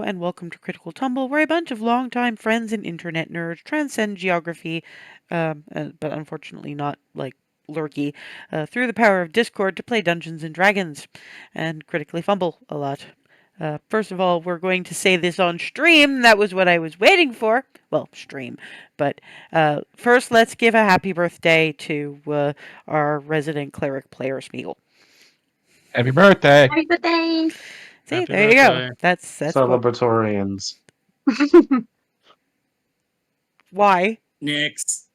and welcome to Critical Tumble, where a bunch of longtime friends and internet nerds transcend geography, but unfortunately not, lurky, through the power of Discord to play Dungeons and Dragons, and critically fumble a lot. First of all, we're going to say this on stream. That was what I was waiting for. Well, stream. But first, let's give a happy birthday to our resident cleric player, Smeagol. Happy birthday! Happy birthday! See, Happy there you birthday. go. That's what... Celebratorians. Why? Next.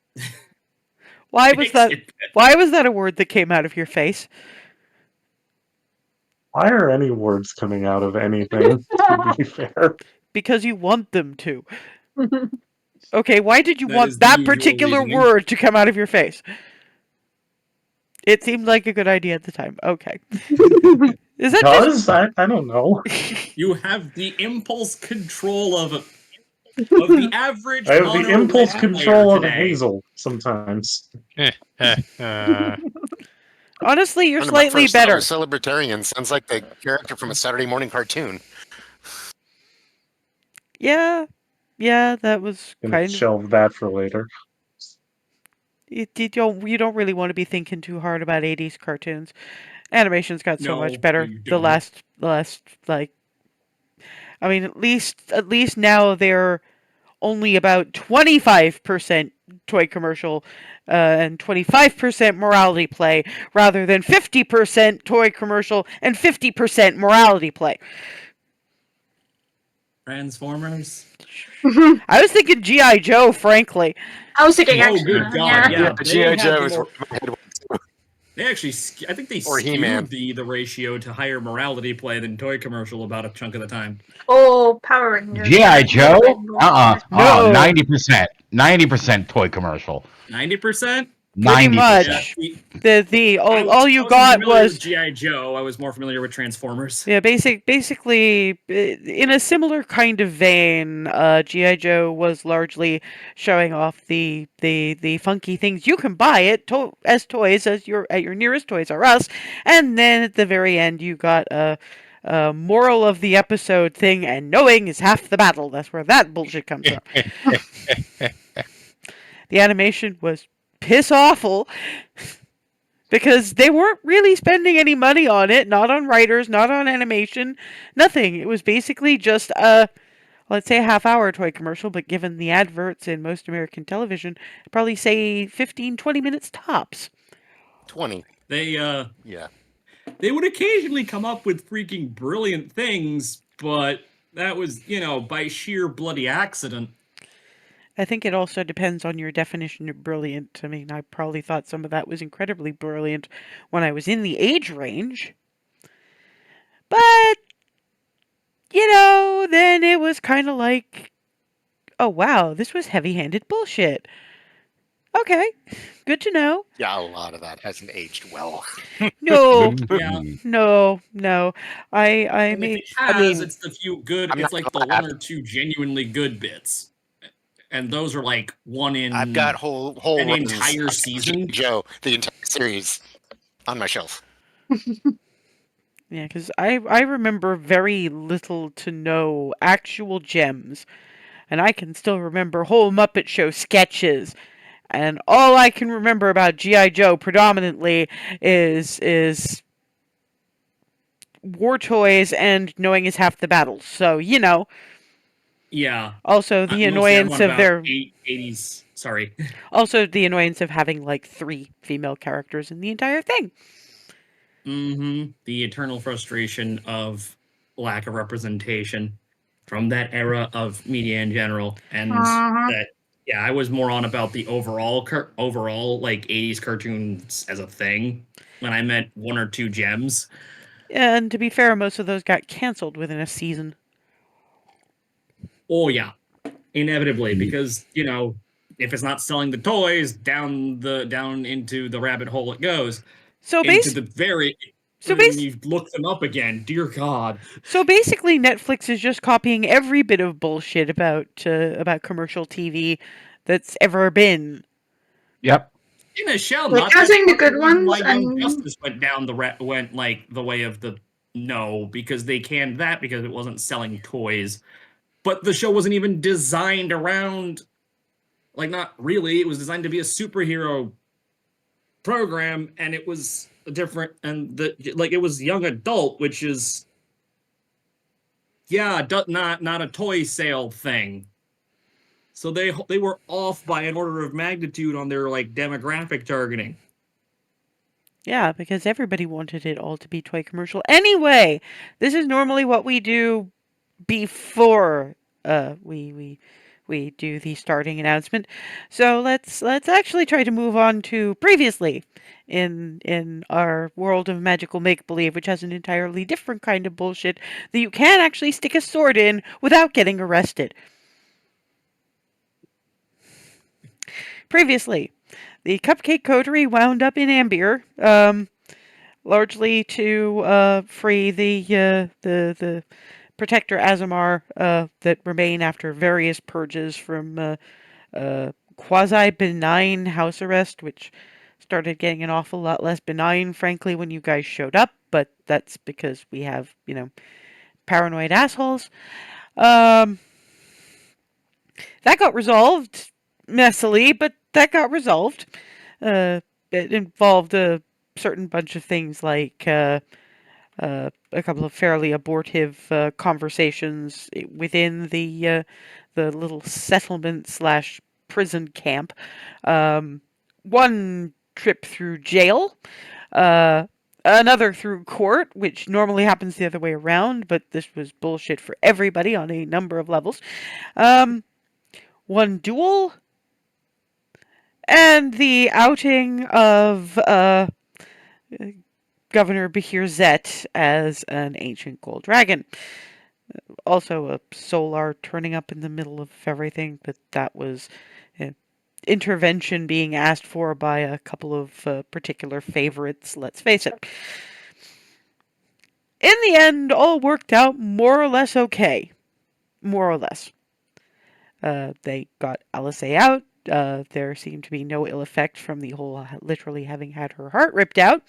Why was that a word that came out of your face? Why are any words coming out of anything, to be fair? Because you want them to. Okay, why did you That want is the that usual particular reasoning. word to come out of your face? It seemed like a good idea at the time. Okay. Is that just... Does? I don't know. You have the impulse control of the average. I have the impulse non-elite control player of today. Hazel sometimes. Honestly, you're One of my slightly first better. Celebratorian sounds like the character from a Saturday morning cartoon. Yeah, that was Can kind of... shelve that for later. You don't really want to be thinking too hard about 80s cartoons. Animation's got so No, much better. you The don't. last like, I mean, at least now they're only about 25% toy commercial and 25% morality play, rather than 50% toy commercial and 50% morality play. Transformers. I was thinking G.I. Joe, frankly. I was thinking Oh, actually. good God! Yeah, the they G.I. have Joe the is more- my head one, too. They actually, I think they Or He-Man. skewed the ratio to higher morality play than toy commercial about a chunk of the time. Oh, Power Rangers. G.I. Joe? No. 90%. 90% toy commercial. 90%. Pretty 90%. much. All you got was G.I. Joe. I was more familiar with Transformers. Yeah, basically, in a similar kind of vein, G.I. Joe was largely showing off the funky things you can buy as toys at your nearest Toys R Us, and then at the very end you got a moral of the episode thing, and knowing is half the battle. That's where that bullshit comes from. The animation was piss awful. Because they weren't really spending any money on it, not on writers, not on animation, nothing. It was basically just let's say a half-hour toy commercial, but given the adverts in most American television, I'd probably say 15, 20 minutes tops. 20. They Yeah. They would occasionally come up with freaking brilliant things, but that was, by sheer bloody accident. I think it also depends on your definition of brilliant. I mean, I probably thought some of that was incredibly brilliant when I was in the age range. But, then it was kind of like, oh wow, this was heavy-handed bullshit. Okay, good to know. Yeah, a lot of that hasn't aged well. No, Yeah. no. I And mean, if it has, it's the few good. It's like the one or two genuinely good bits, and those are like one in. I've got whole an runs entire of season. Joe, the entire series, on my shelf. yeah, because I remember very little to no actual gems, and I can still remember whole Muppet Show sketches. And all I can remember about G.I. Joe predominantly is war toys and knowing is half the battle. So, Yeah. Also the annoyance of their 80s. Sorry. Also the annoyance of having like 3 female characters in the entire thing. Mm-hmm. The eternal frustration of lack of representation from that era of media in general, and that. Yeah, I was more on about the overall like 80s cartoons as a thing when I meant one or two gems. And to be fair, most of those got canceled within a season. Oh yeah, inevitably, because if it's not selling the toys, down into the rabbit hole it goes. So when you look them up again, dear God. So basically, Netflix is just copying every bit of bullshit about commercial TV that's ever been. Yep. In a shell, Like, not counting the good why ones, Young and Justice went like the way of the no, because they canned that because it wasn't selling toys. but the show wasn't even designed around, like, not really. It was designed to be a superhero program, and it was different, and it was young adult, which is, yeah, not a toy sale thing. So they were off by an order of magnitude on their like demographic targeting. Yeah, because everybody wanted it all to be toy commercial. Anyway, this is normally what we do before we do the starting announcement. So let's actually try to move on to previously in our world of magical make believe, which has an entirely different kind of bullshit that you can actually stick a sword in without getting arrested. Previously, the Cupcake Coterie wound up in Ambier, largely to free the Protector Azamar that remain after various purges from quasi-benign house arrest, which started getting an awful lot less benign, frankly, when you guys showed up, but that's because we have, paranoid assholes. That got resolved messily, but that got resolved. It involved a certain bunch of things like a couple of fairly abortive conversations within the little settlement slash prison camp. One trip through jail, another through court, which normally happens the other way around, but this was bullshit for everybody on a number of levels. One duel, and the outing of Governor Bahir Zet as an ancient gold dragon. Also a solar turning up in the middle of everything, but that was intervention being asked for by a couple of particular favorites, let's face it. In the end, all worked out more or less okay. More or less. They got Alice out. There seemed to be no ill effect from the whole literally having had her heart ripped out.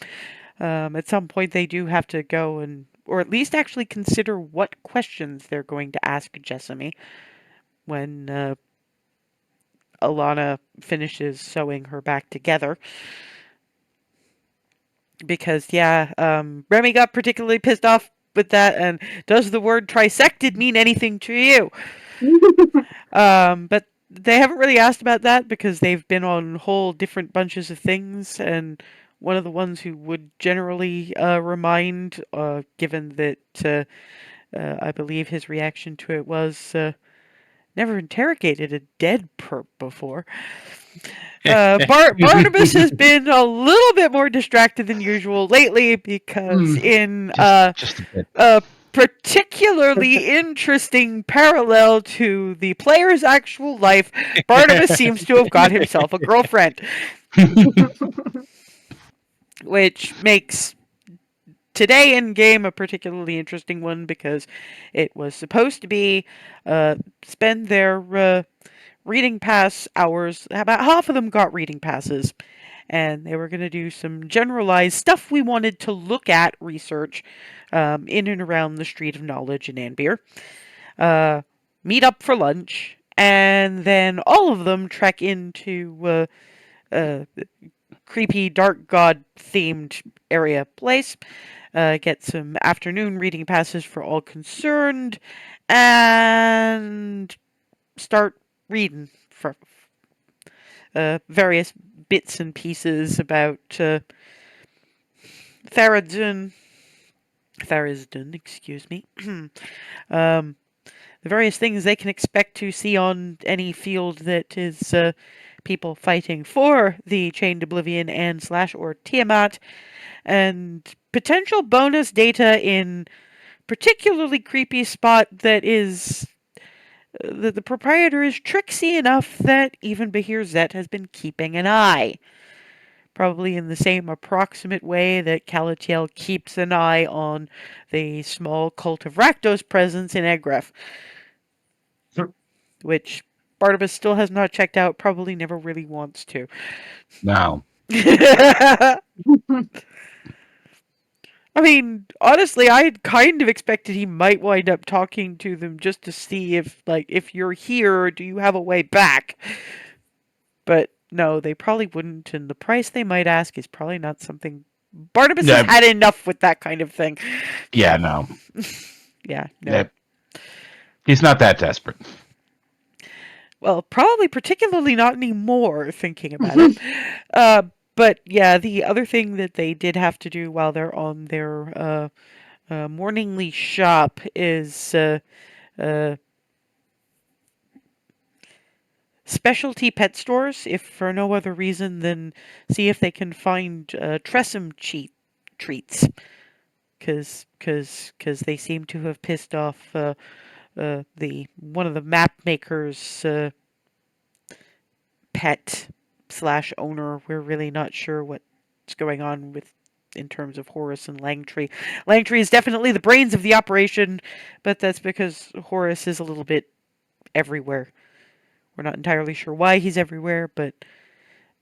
At some point, they do have to go or at least actually consider what questions they're going to ask Jessamy when Alana finishes sewing her back together. Because, Remy got particularly pissed off with that, and does the word trisected mean anything to you? But they haven't really asked about that because they've been on whole different bunches of things, and one of the ones who would generally remind, given that I believe his reaction to it was never interrogated a dead perp before. Barnabus has been a little bit more distracted than usual lately because in just a bit. a particularly interesting parallel to the player's actual life, Barnabus seems to have got himself a girlfriend. Which makes today in game a particularly interesting one because it was supposed to be spend their reading pass hours. About half of them got reading passes, and they were going to do some generalized stuff we wanted to look at, research in and around the Street of Knowledge in Anbeer. Meet up for lunch, and then all of them trek into creepy dark god themed area place. Get some afternoon reading passes for all concerned, and start reading for various bits and pieces about Therisden, excuse me. The various things they can expect to see on any field that is people fighting for the Chained Oblivion and / or Tiamat, and potential bonus data in particularly creepy spot that is the proprietor is tricksy enough that even Bahir Zet has been keeping an eye. Probably in the same approximate way that Calatiel keeps an eye on the small cult of Rakdos presence in Egref. Which Barnabas still has not checked out, probably never really wants to. No. I mean, honestly, I had kind of expected he might wind up talking to them just to see if, like, if you're here, do you have a way back? But no, they probably wouldn't, and the price they might ask is probably not something. Barnabas has Yeah, had enough with that kind of thing. yeah, no. Yeah, no. Yeah, he's not that desperate. Well, probably particularly not anymore, thinking about it. Uh, but yeah, the other thing that they did have to do while they're on their morningly shop is uh, specialty pet stores, if for no other reason than see if they can find tressym treats, because they seem to have pissed off the one of the map makers' pet slash owner. We're really not sure what's going on with in terms of Horace and Langtree. Langtree is definitely the brains of the operation, but that's because Horace is a little bit everywhere. We're not entirely sure why he's everywhere, but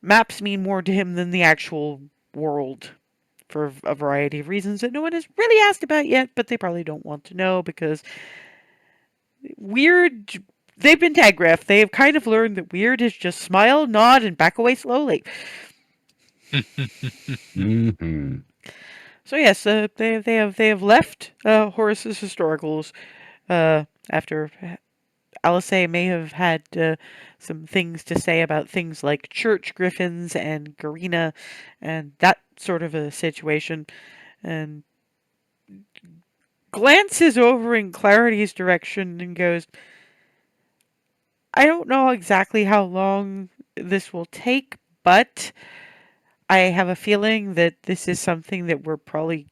maps mean more to him than the actual world for a variety of reasons that no one has really asked about yet, but they probably don't want to know because weird. They've been tag ref. They have kind of learned that weird is just smile, nod, and back away slowly. Mm-hmm. So yes, they have left Horace's historicals after Alice may have had some things to say about things like church griffins and Garina and that sort of a situation, and glances over in Clarity's direction and goes, I don't know exactly how long this will take, but I have a feeling that this is something that we're probably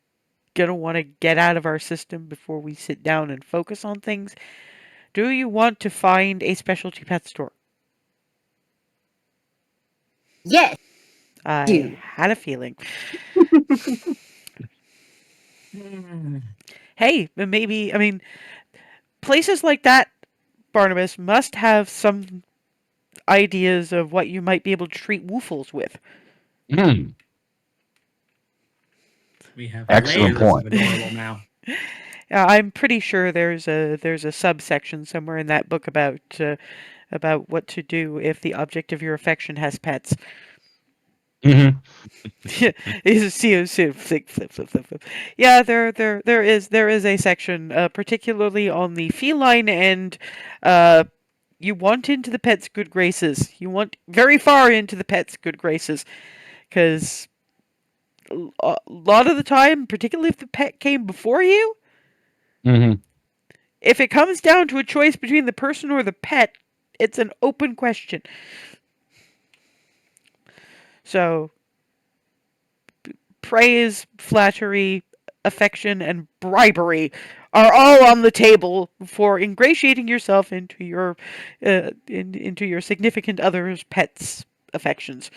going to want to get out of our system before we sit down and focus on things. Do you want to find a specialty pet store? Yes. I Do. had a feeling. Hey, maybe, I mean, places like that, Barnabas, must have some ideas of what you might be able to treat woofles with. Mm, We have excellent layers point. of adorable now. I'm pretty sure there's a subsection somewhere in that book about what to do if the object of your affection has pets. Mm-hmm. Yeah, there is a section, particularly on the feline end. You want into the pet's good graces. You want very far into the pet's good graces, because a lot of the time, particularly if the pet came before you, Mm-hmm. if it comes down to a choice between the person or the pet, it's an open question. So praise, flattery, affection, and bribery are all on the table for ingratiating yourself into your significant other's pet's affections.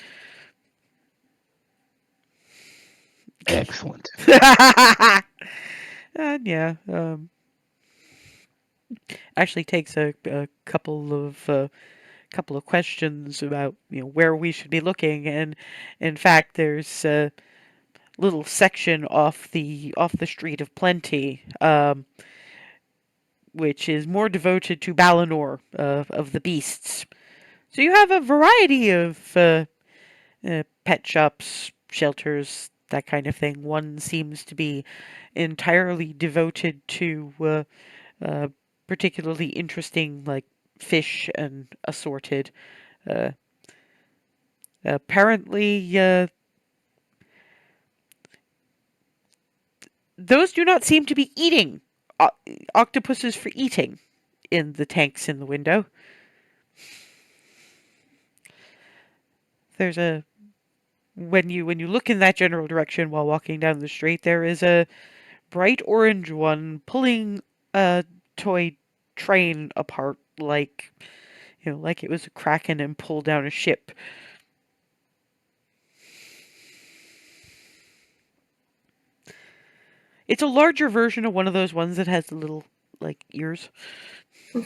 Excellent. And yeah, actually takes a couple of questions about where we should be looking, and in fact, there's a little section off the street of Plenty, which is more devoted to Balinor of the beasts. So you have a variety of pet shops, shelters, that kind of thing. One seems to be entirely devoted to uh, particularly interesting, like fish and assorted. Uh, apparently, those do not seem to be eating octopuses for eating in the tanks in the window. There's a when you look in that general direction while walking down the street, there is a bright orange one pulling a toy train apart like like it was a kraken and pulled down a ship. It's a larger version of one of those ones that has the little like ears. So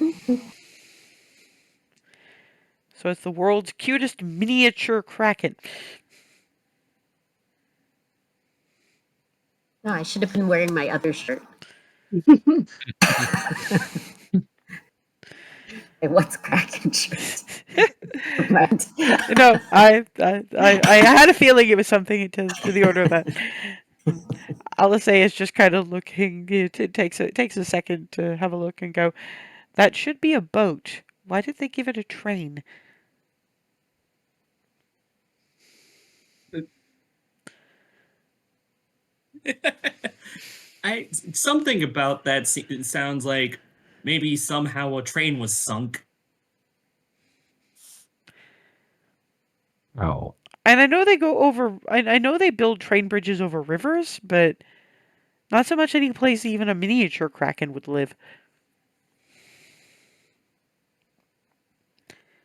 it's the world's cutest miniature kraken. No, I should have been wearing my other shirt. It was cracking shirt. But No, I had a feeling it was something to the order of that. Alice is just kind of looking. It takes a second to have a look and go, that should be a boat. Why did they give it a train? Something about that sounds like maybe somehow a train was sunk. Oh. And I know they go over. I know they build train bridges over rivers, but not so much any place even a miniature kraken would live.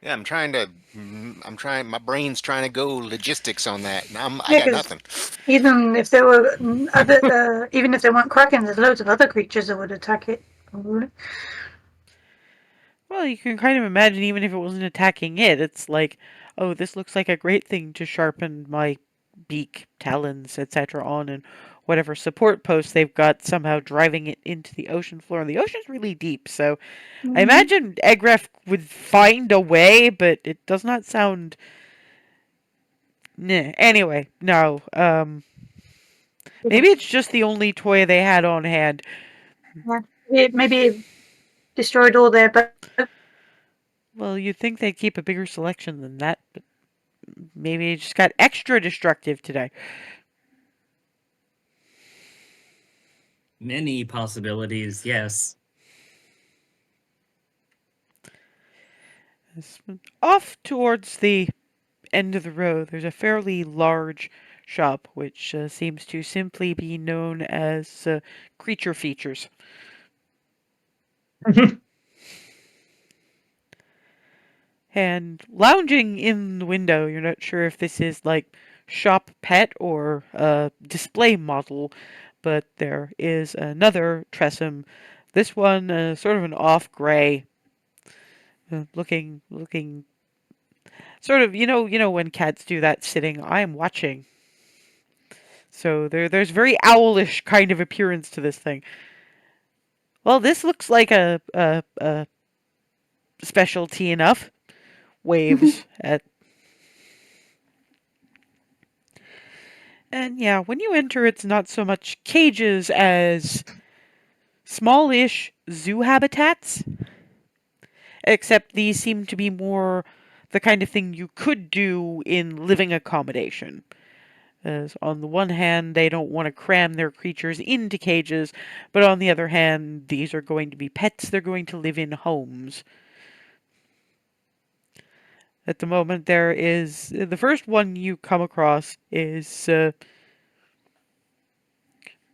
Yeah, my brain's trying to go logistics on that. And I Yeah, got 'cause nothing. even if there were even if there weren't kraken, there's loads of other creatures that would attack it. Probably. Well, you can kind of imagine even if it wasn't attacking it, it's like, oh, this looks like a great thing to sharpen my beak, talons, etc. on, and whatever support posts they've got somehow driving it into the ocean floor. And the ocean's really deep, so I imagine Egref would find a way, but it does not sound. Nah. Anyway, no. Maybe it's just the only toy they had on hand. Maybe destroyed all their boats. Well, you'd think they'd keep a bigger selection than that, but maybe it just got extra destructive today. Many possibilities, yes. Off towards the end of the road, there's a fairly large shop, which seems to simply be known as Creature Features. And lounging in the window, you're not sure if this is like shop pet or display model, but there is another tressym. This one, sort of an off gray, looking sort of, when cats do that sitting, I am watching. So there's very owlish kind of appearance to this thing. Well, this looks like a specialty enough. Waves at. And yeah, when you enter, it's not so much cages as smallish zoo habitats. Except these seem to be more the kind of thing you could do in living accommodation. As on the one hand, they don't want to cram their creatures into cages, but on the other hand, these are going to be pets, they're going to live in homes. At the moment, there is the first one you come across is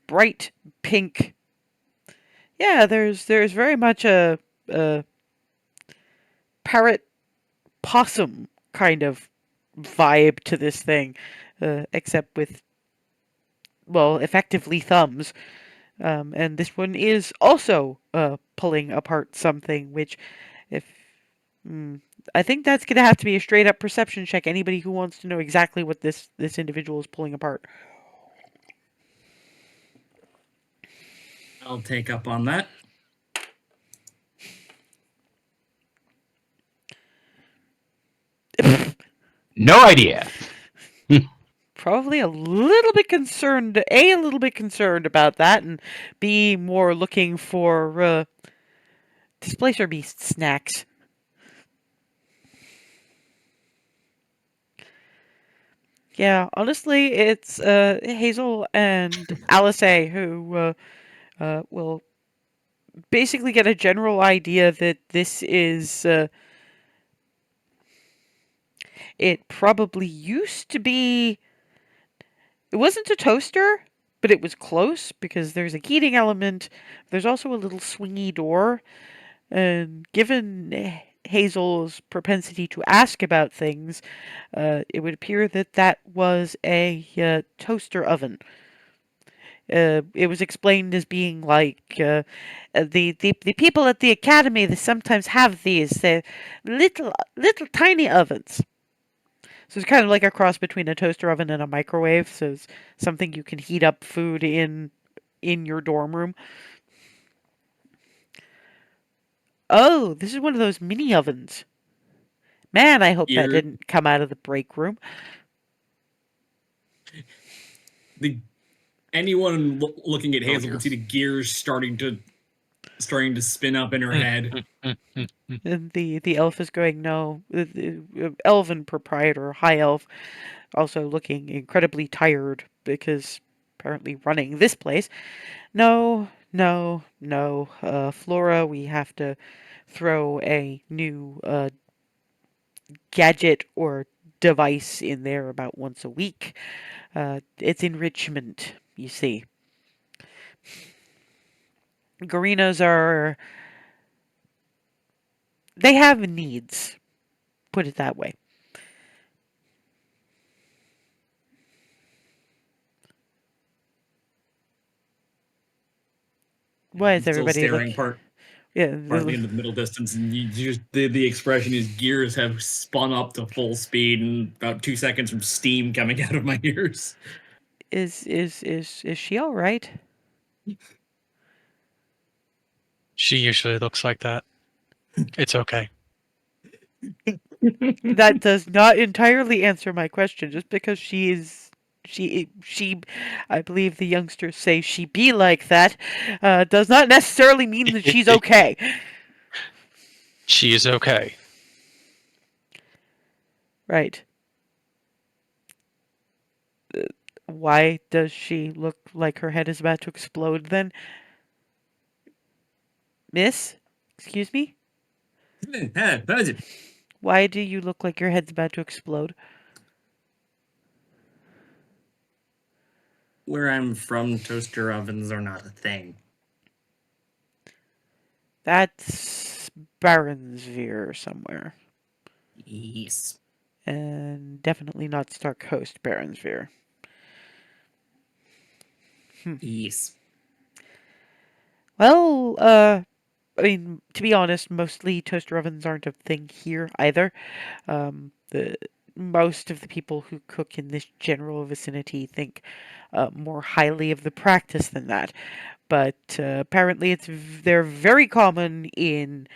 bright pink. Yeah, there's very much a parrot possum kind of vibe to this thing, except with, well, effectively thumbs. And this one is also pulling apart something, which, if I think that's going to have to be a straight up perception check. Anybody who wants to know exactly what this individual is pulling apart. I'll take up on that. No idea. Probably a little bit concerned. A little bit concerned about that, and B, more looking for displacer beast snacks. Yeah, honestly, it's Hazel and Alice who will basically get a general idea that this is. It probably used to be. It wasn't a toaster, but it was close because there's a heating element. There's also a little swingy door. And given Hazel's propensity to ask about things, it would appear that that was a toaster oven. It was explained as being like the people at the academy. They sometimes have these little tiny ovens. So it's kind of like a cross between a toaster oven and a microwave. So it's something you can heat up food in in your dorm room. Oh, this is one of those mini ovens. Man, I hope that Gear, didn't come out of the break room. anyone looking at Oh, Hazel dear. can see the gears starting to spin up in her head. And the elf is going, no. The elven proprietor, high elf, also looking incredibly tired because apparently running this place. No, no, no. Flora, we have to throw a new gadget or device in there about once a week. It's enrichment, you see. Garinas are. They have needs, put it that way. Why is Still everybody staring look? Yeah, partly into the middle distance, and you just the expression is gears have spun up to full speed, and about 2 seconds from steam coming out of my ears. is she all right? She usually looks like that. It's okay. That does not entirely answer my question. Just because she, I believe the youngsters say she be like that, does not necessarily mean that she's okay. She is okay. Right. Why does she look like her head is about to explode then? Miss? Excuse me? Why do you look like your head's about to explode? Where I'm from, toaster ovens are not a thing. That's Baronsvere somewhere. Yes. And definitely not Stark Coast Baronsvere. Yes. Well, I mean, to be honest, mostly toaster ovens aren't a thing here either. The most of the people who cook in this general vicinity think more highly of the practice than that. But apparently, they're very common in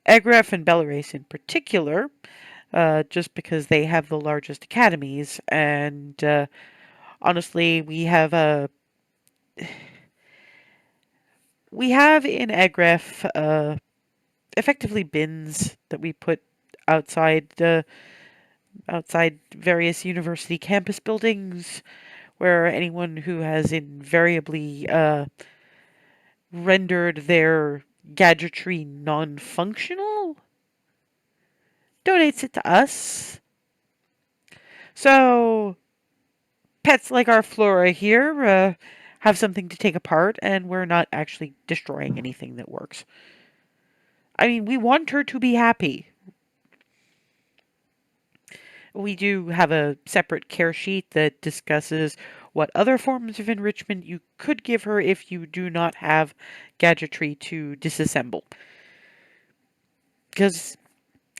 Egref and Belerace in particular, just because they have the largest academies. And honestly, we have in Egref effectively bins that we put outside outside various university campus buildings, where anyone who has invariably rendered their gadgetry non-functional donates it to us. So pets like our Flora here have something to take apart, and we're not actually destroying anything that works. I mean, we want her to be happy. We do have a separate care sheet that discusses what other forms of enrichment you could give her if you do not have gadgetry to disassemble. Because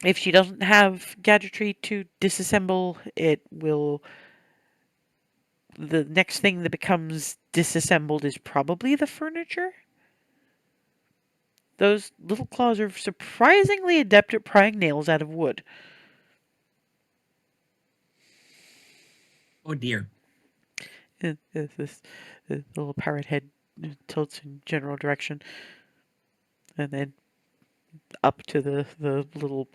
if she doesn't have gadgetry to disassemble, the next thing that becomes disassembled is probably the furniture. Those little claws are surprisingly adept at prying nails out of wood. Oh dear. This little parrot head tilts in general direction, and then up to the little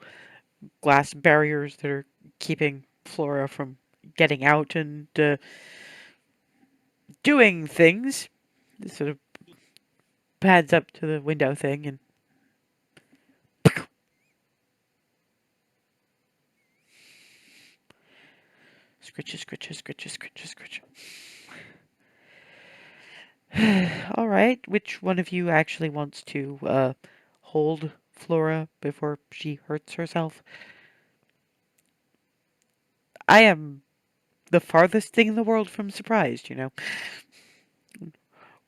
glass barriers that are keeping Flora from getting out and doing things. It sort of pads up to the window thing and scritches, scritches, scritches, scritches, scritches. All right, which one of you actually wants to hold Flora before she hurts herself? I am the farthest thing in the world from surprised, you know.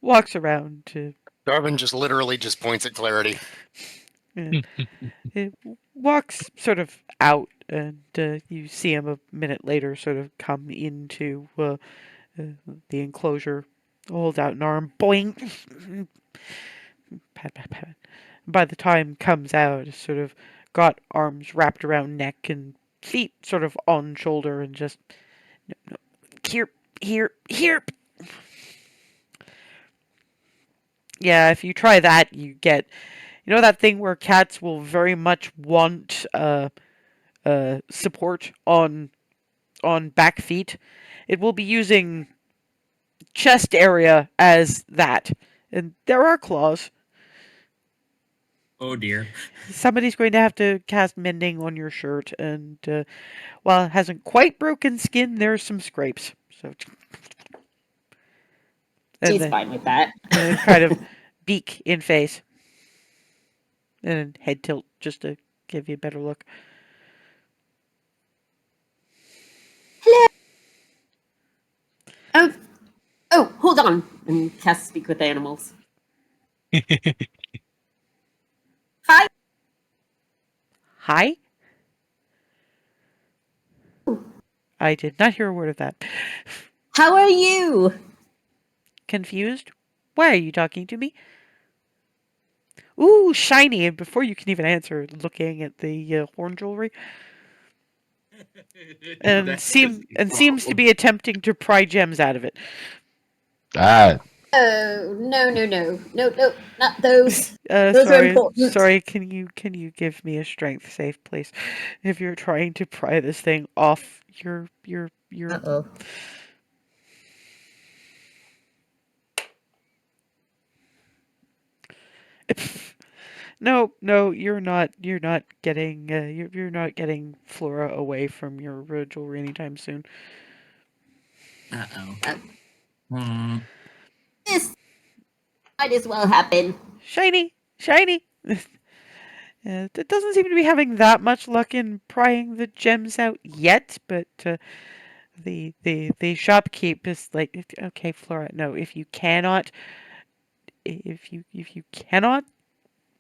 Walks around to Darwin just literally just points at Clarity. it walks sort of out, and you see him a minute later sort of come into the enclosure Hold out an arm. Boing. Pat, pat, pat. By the time comes out, it's sort of got arms wrapped around neck and feet sort of on shoulder and just no, here, here, here. Yeah, if you try that, you get, you know, that thing where cats will very much want support on back feet. It will be using chest area as that, and there are claws. Oh dear. Somebody's going to have to cast mending on your shirt, and while it hasn't quite broken skin, there's some scrapes. So, and She's then, fine with that. and then kind of beak in face, and then head tilt just to give you a better look. Oh, hold on. And cast speak with animals. Hi. Hi? I did not hear a word of that. How are you? Confused? Why are you talking to me? Ooh, shiny! And before you can even answer, looking at the horn jewelry, and seems to be attempting to pry gems out of it. Ah, Oh, no, not those. Those are Sorry, important. sorry. Can you give me a strength save, please? If you're trying to pry this thing off your. Uh-oh. No, you're not. You're not getting. You're not getting Flora away from your jewelry anytime soon. Uh-oh. This might as well happen. Shiny. It doesn't seem to be having that much luck in prying the gems out yet, but the shopkeep is like, okay, Flora, no, if you cannot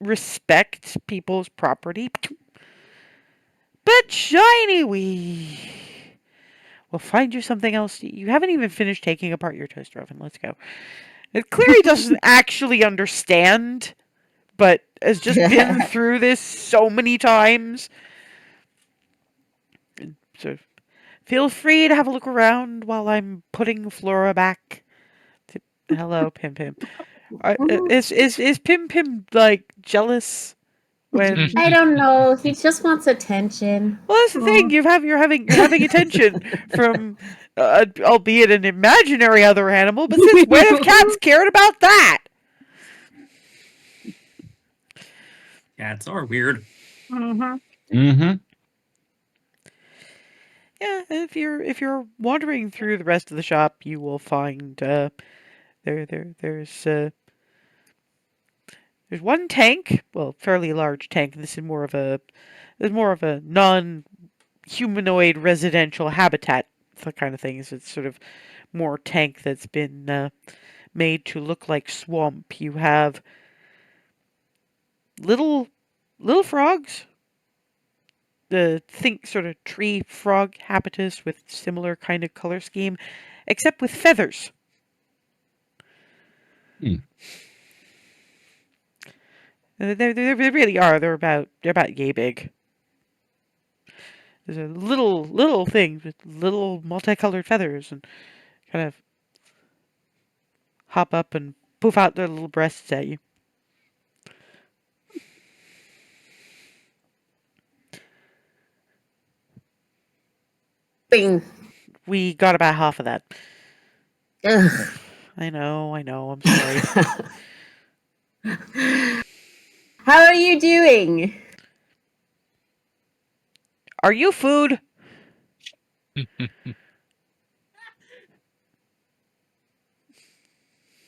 respect people's property, but Shiny, we'll find you something else. You haven't even finished taking apart your toaster oven. Let's go. It clearly doesn't actually understand, but has just been through this so many times. So feel free to have a look around while I'm putting Flora back. Hello, Pim Pim. Is Pim Pim like jealous when? I don't know. He just wants attention. Well, that's the thing. You're having attention from, albeit an imaginary other animal. But since when have cats cared about that? Cats are weird. mm-hmm. Yeah, if you're wandering through the rest of the shop, you will find there's one tank, well, fairly large tank. This is more of a non-humanoid residential habitat, the kind of thing. It's sort of more tank that's been made to look like swamp. You have little frogs. Think sort of tree frog habitus with similar kind of color scheme, except with feathers. They really are. They're about yay big. There's a little thing with little multicolored feathers and kind of hop up and poof out their little breasts at you. Bing. We got about half of that. Ugh. I know. I'm sorry. How are you doing? Are you food?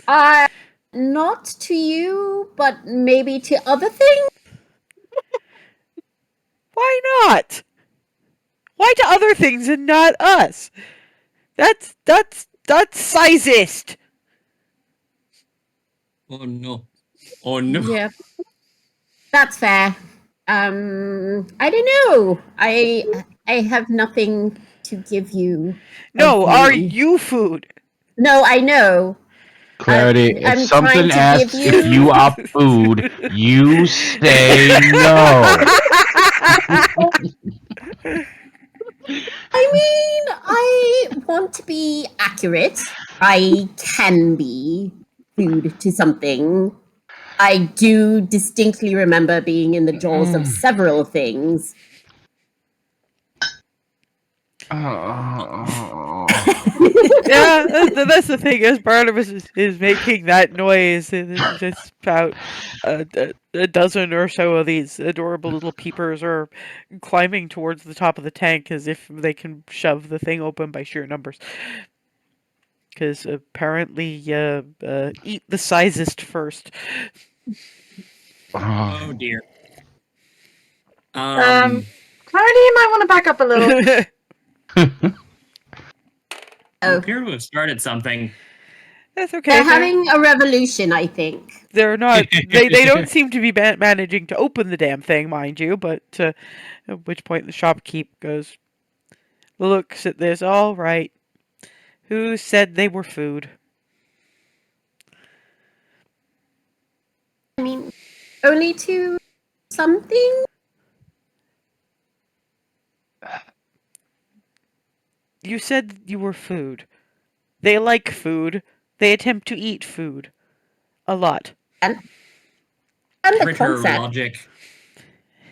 Not to you, but maybe to other things? Why not? Why to other things and not us? That's sizist. Oh no. Oh no. Yeah. That's fair. I don't know. I have nothing to give you. No, of are me. you food? No, I know. Clarity, if I'm something trying to asks give if you are food, you say no. I mean, I want to be accurate. I can be food to something. I do distinctly remember being in the jaws of several things. Yeah, that's the thing. As Barnabas is making that noise, and it's just about a dozen or so of these adorable little peepers are climbing towards the top of the tank as if they can shove the thing open by sheer numbers. Because apparently, eat the sizest first. Oh dear. Clarity, you might want to back up a little. You appear to have started something. That's okay. They're having a revolution, I think. They're not. They don't seem to be managing to open the damn thing, mind you. But at which point the shopkeep goes, looks at this. All right, who said they were food? I mean, only to something? You said you were food. They like food. They attempt to eat food. A lot. And the Critter concept. logic.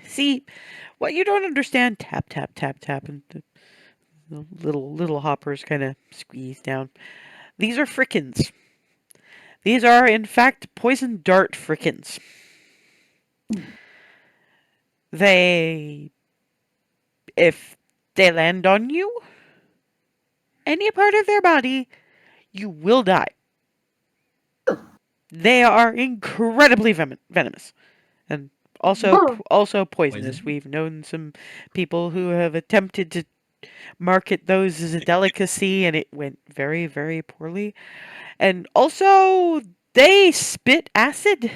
See, what you don't understand. Tap tap tap tap, and the little hoppers kind of squeeze down. These are frickens. These are, in fact, poison dart frickens. If they land on you, any part of their body, you will die. They are incredibly venomous, and also poisonous. Poison. We've known some people who have attempted to market those as a delicacy, and it went very, very poorly. And also, they spit acid.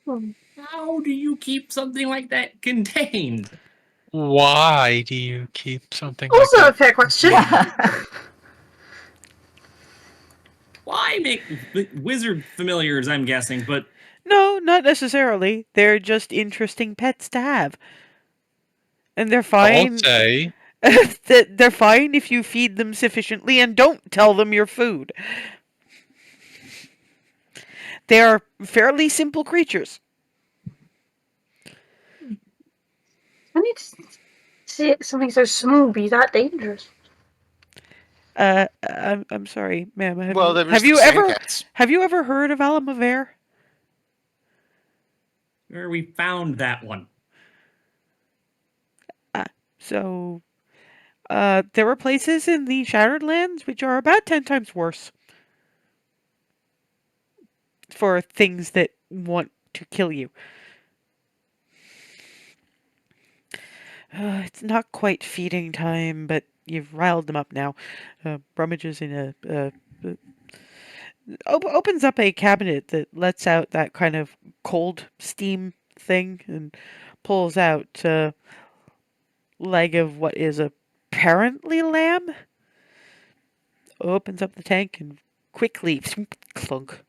How do you keep something like that contained? Why do you keep something Also a like fair question. Why make wizard familiars, I'm guessing, but No, not necessarily. They're just interesting pets to have. And they're that? I'll fine. say They're fine if you feed them sufficiently and don't tell them you're food. They are fairly simple creatures. I need to see something so small be that dangerous. I'm sorry, ma'am. Have you cats. Have you ever heard of Alamavere? where we found that one. So, there are places in the Shattered Lands which are about 10 times worse for things that want to kill you. It's not quite feeding time, but you've riled them up now. Rummages in opens up a cabinet that lets out that kind of cold steam thing and pulls out a leg of what is apparently lamb. Opens up the tank and quickly clunk.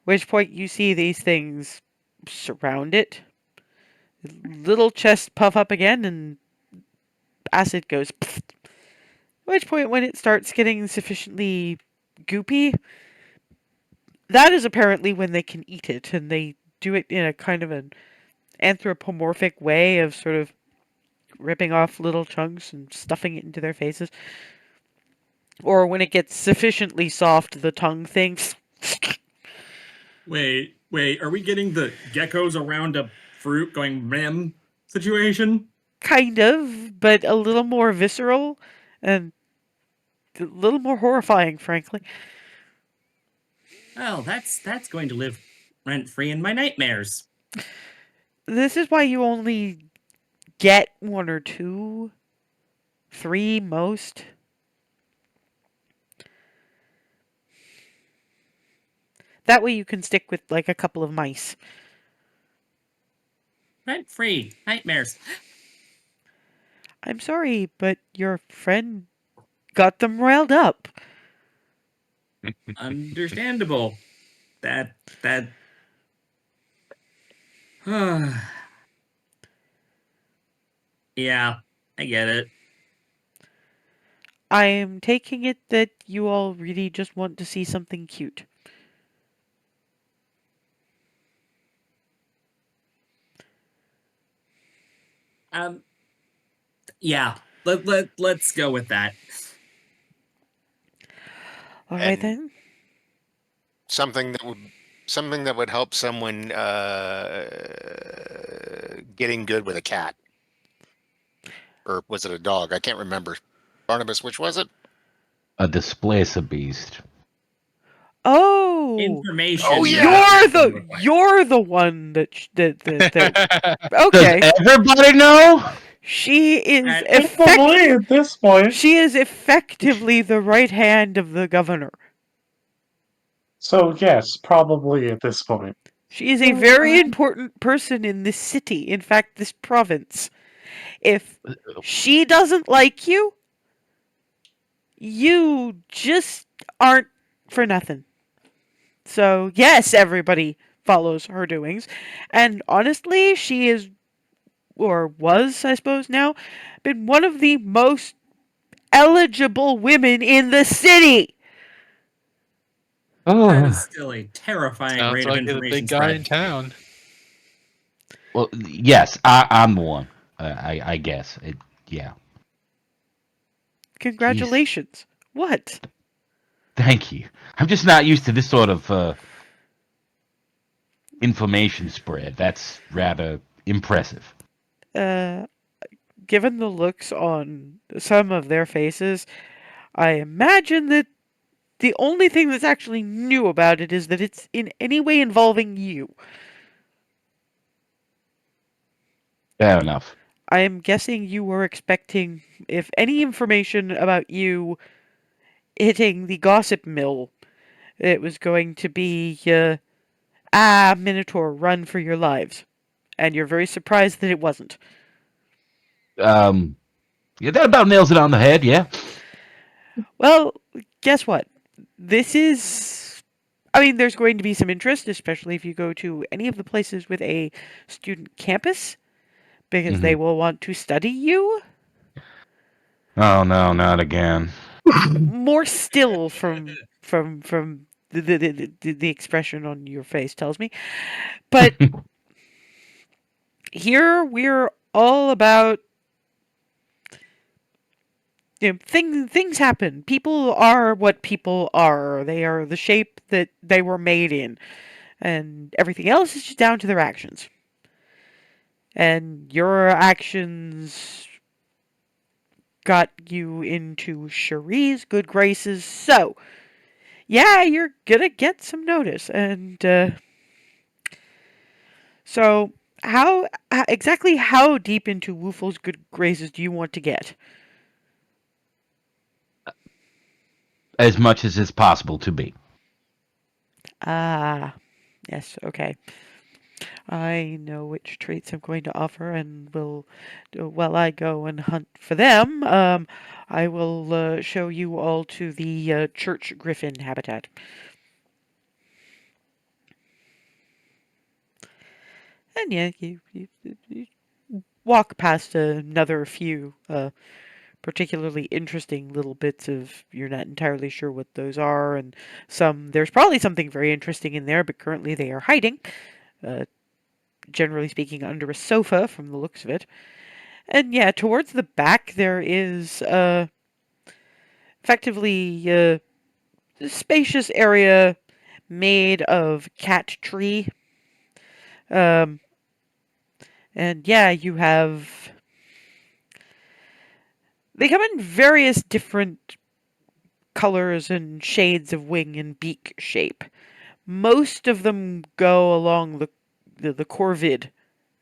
Which point you see these things surround it. Little chest puff up again and acid goes. Pfft. Which point when it starts getting sufficiently goopy, that is apparently when they can eat it, and they do it in a kind of an anthropomorphic way of sort of ripping off little chunks and stuffing it into their faces. Or when it gets sufficiently soft, the tongue thing. Wait, are we getting the geckos around a fruit going mem situation? Kind of, but a little more visceral and a little more horrifying, frankly. Well, that's going to live rent-free in my nightmares. This is why you only get 1 or 2, 3 most. That way you can stick with like a couple of mice. Rent-free nightmares. I'm sorry, but your friend got them riled up. Understandable. That yeah, I get it. I am taking it that you all really just want to see something cute. Um, yeah. Let's go with that. All right And then. something that would help someone getting good with a cat. Or was it a dog? I can't remember. Barnabus, which was it? A displacer beast. Oh, Oh, Information. yeah. you're the one that Does okay. everybody know? She is Probably at this point. She is effectively the right hand of the governor. So yes, probably at this point. She is a very important person in this city, in fact, this province. If she doesn't like you, you just aren't for nothing. So, yes, everybody follows her doings. And honestly, she is, or was, I suppose now, been one of the most eligible women in the city. That Oh. is still a terrifying Sounds rate of like you're the information big guy in spread. town. Well, yes, I'm the one. I guess. Yeah. Congratulations. What? Thank you. I'm just not used to this sort of information spread. That's rather impressive. Given the looks on some of their faces, I imagine that the only thing that's actually new about it is that it's in any way involving you. Fair enough. I am guessing you were expecting, if any information about you hitting the gossip mill, it was going to be, Minotaur, run for your lives. And you're very surprised that it wasn't. Yeah, that about nails it on the head. Yeah. Well, guess what? This is. I mean, there's going to be some interest, especially if you go to any of the places with a student campus, because they will want to study you. Oh no, not again. More still from the expression on your face tells me. But here we're all about, you know, things happen. People are what people are. They are the shape that they were made in. And everything else is just down to their actions. And your actions got you into Cherie's good graces. So, yeah, you're gonna get some notice. And so, exactly how deep into Woofle's good graces do you want to get? As much as it's possible to be. Ah, yes, okay. I know which traits I'm going to offer, and will, while I go and hunt for them, I will show you all to the church griffin habitat. And yeah, you walk past another few particularly interesting little bits of you're not entirely sure what those are, and there's probably something very interesting in there, but currently they are hiding. Generally speaking, under a sofa from the looks of it. And yeah, towards the back there is effectively a spacious area made of cat tree. And yeah, you have. They come in various different colors and shades of wing and beak shape. Most of them go along the corvid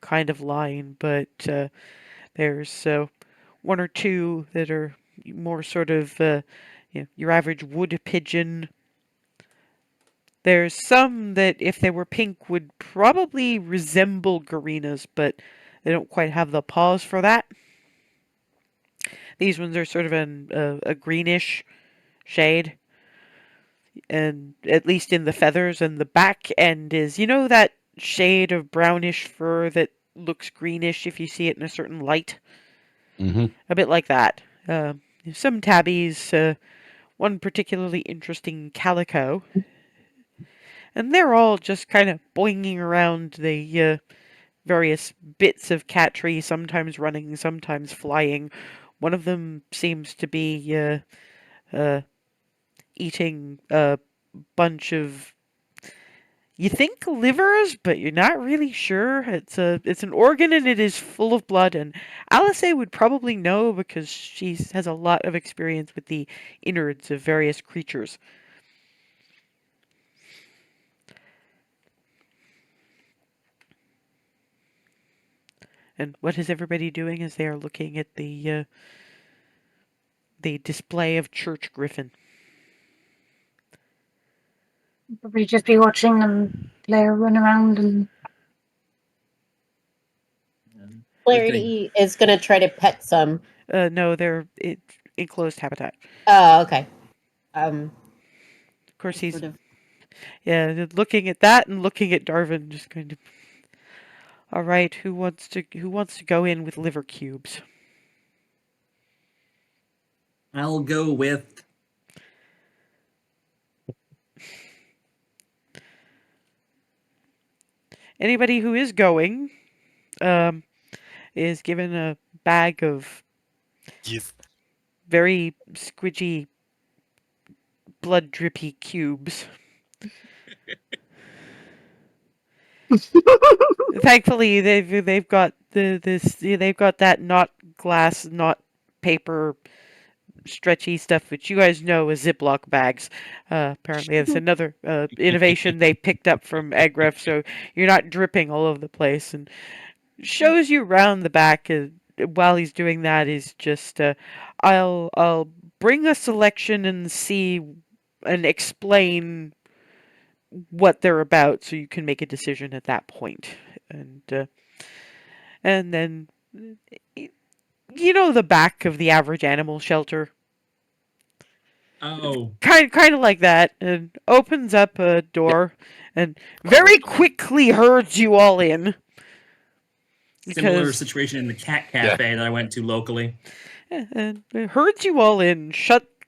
kind of line, but there's one or two that are more sort of your average wood pigeon. There's some that, if they were pink, would probably resemble Garenas, but they don't quite have the paws for that. These ones are sort of a greenish shade. and at least in the feathers, and the back end is, that shade of brownish fur that looks greenish if you see it in a certain light. Mm-hmm. A bit like that. Some tabbies, one particularly interesting calico. And they're all just kind of boinging around the various bits of cat tree, sometimes running, sometimes flying. One of them seems to be eating a bunch of, you think livers, but you're not really sure. It's an organ and it is full of blood, and Alice would probably know because she has a lot of experience with the innards of various creatures. And what is everybody doing as they are looking at the display of church griffin? Probably just be watching them play or run around and. Clarity is going to try to pet some. No, they're enclosed habitat. Oh, okay. Of course, he's Sort of. looking at that and looking at Darwin, just kind of. All right, who wants to go in with liver cubes? I'll go with Anybody who is going, is given a bag of Yes. very squidgy, blood drippy cubes. Thankfully, they've got they've got that not glass, not paper, stretchy stuff which you guys know as Ziploc bags. Apparently, it's another innovation they picked up from Agref, so you're not dripping all over the place. And shows you around the back. While he's doing that, is just I'll bring a selection and see and explain what they're about, so you can make a decision at that point. And then the back of the average animal shelter. oh Kind of like that, and opens up a door and very quickly herds you all in. similar Because situation in the cat cafe that I went to locally. and it herds you all in,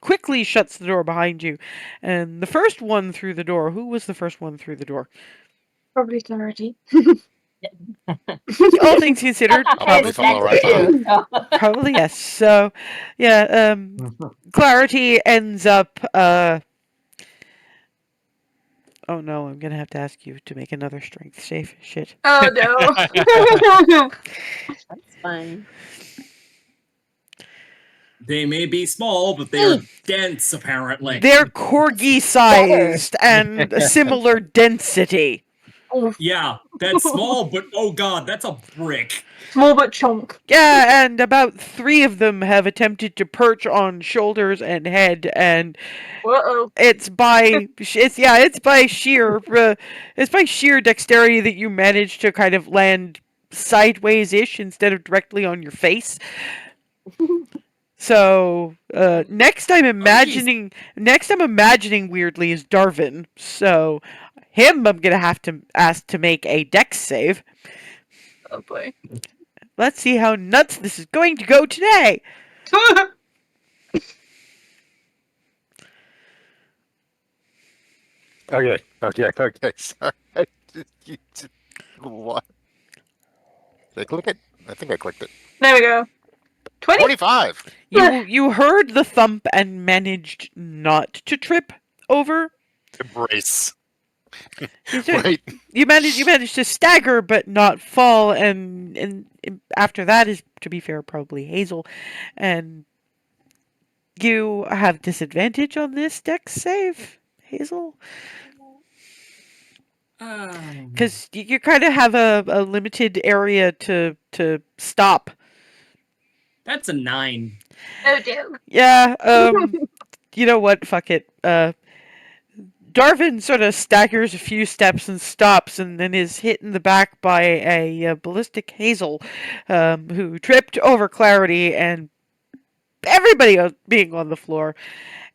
quickly shuts the door behind you. And the first one through the door, who was the first one through the door? Probably Clarity. All things considered, I'll probably follow right behind. probably yes. So, yeah, Clarity ends up. Oh no, I'm gonna have to ask you to make another strength save. Shit. Oh no. That's fine. They may be small, but they are dense, apparently. They're corgi-sized and a similar density. Yeah, that's small, but oh god, that's a brick. Small but chunk. Yeah, and about 3 of them have attempted to perch on shoulders and head, and Uh-oh. it's by sheer dexterity that you manage to kind of land sideways-ish instead of directly on your face. So next I'm imagining weirdly is Darwin. So him I'm gonna have to ask to make a dex save. Oh boy. Let's see how nuts this is going to go today. Okay. Sorry. What? Did I click it? I think I clicked it. There we go. 20? 25. You heard the thump and managed not to trip over. Embrace. You Wait. You managed to stagger but not fall, and after that is, to be fair, probably Hazel, and you have disadvantage on this dex save, Hazel, because you kind of have a limited area to stop. That's a 9. Oh dear. Yeah. You know what? Fuck it. Darwin sort of staggers a few steps and stops, and then is hit in the back by a ballistic Hazel, who tripped over Clarity and everybody being on the floor.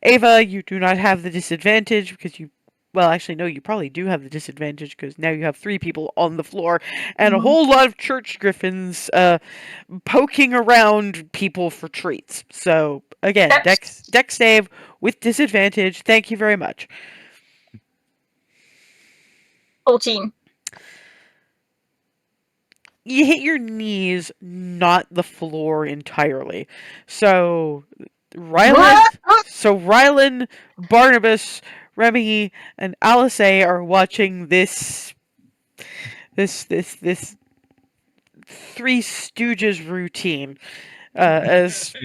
Ava, you do not have the disadvantage because you. Well, actually, no, you probably do have the disadvantage because now you have 3 people on the floor and a whole lot of church griffins poking around people for treats. So, again, dex save with disadvantage. Thank you very much. 14. You hit your knees, not the floor entirely. So, Rylan, Barnabus, Remy, and Alice are watching this Three Stooges routine as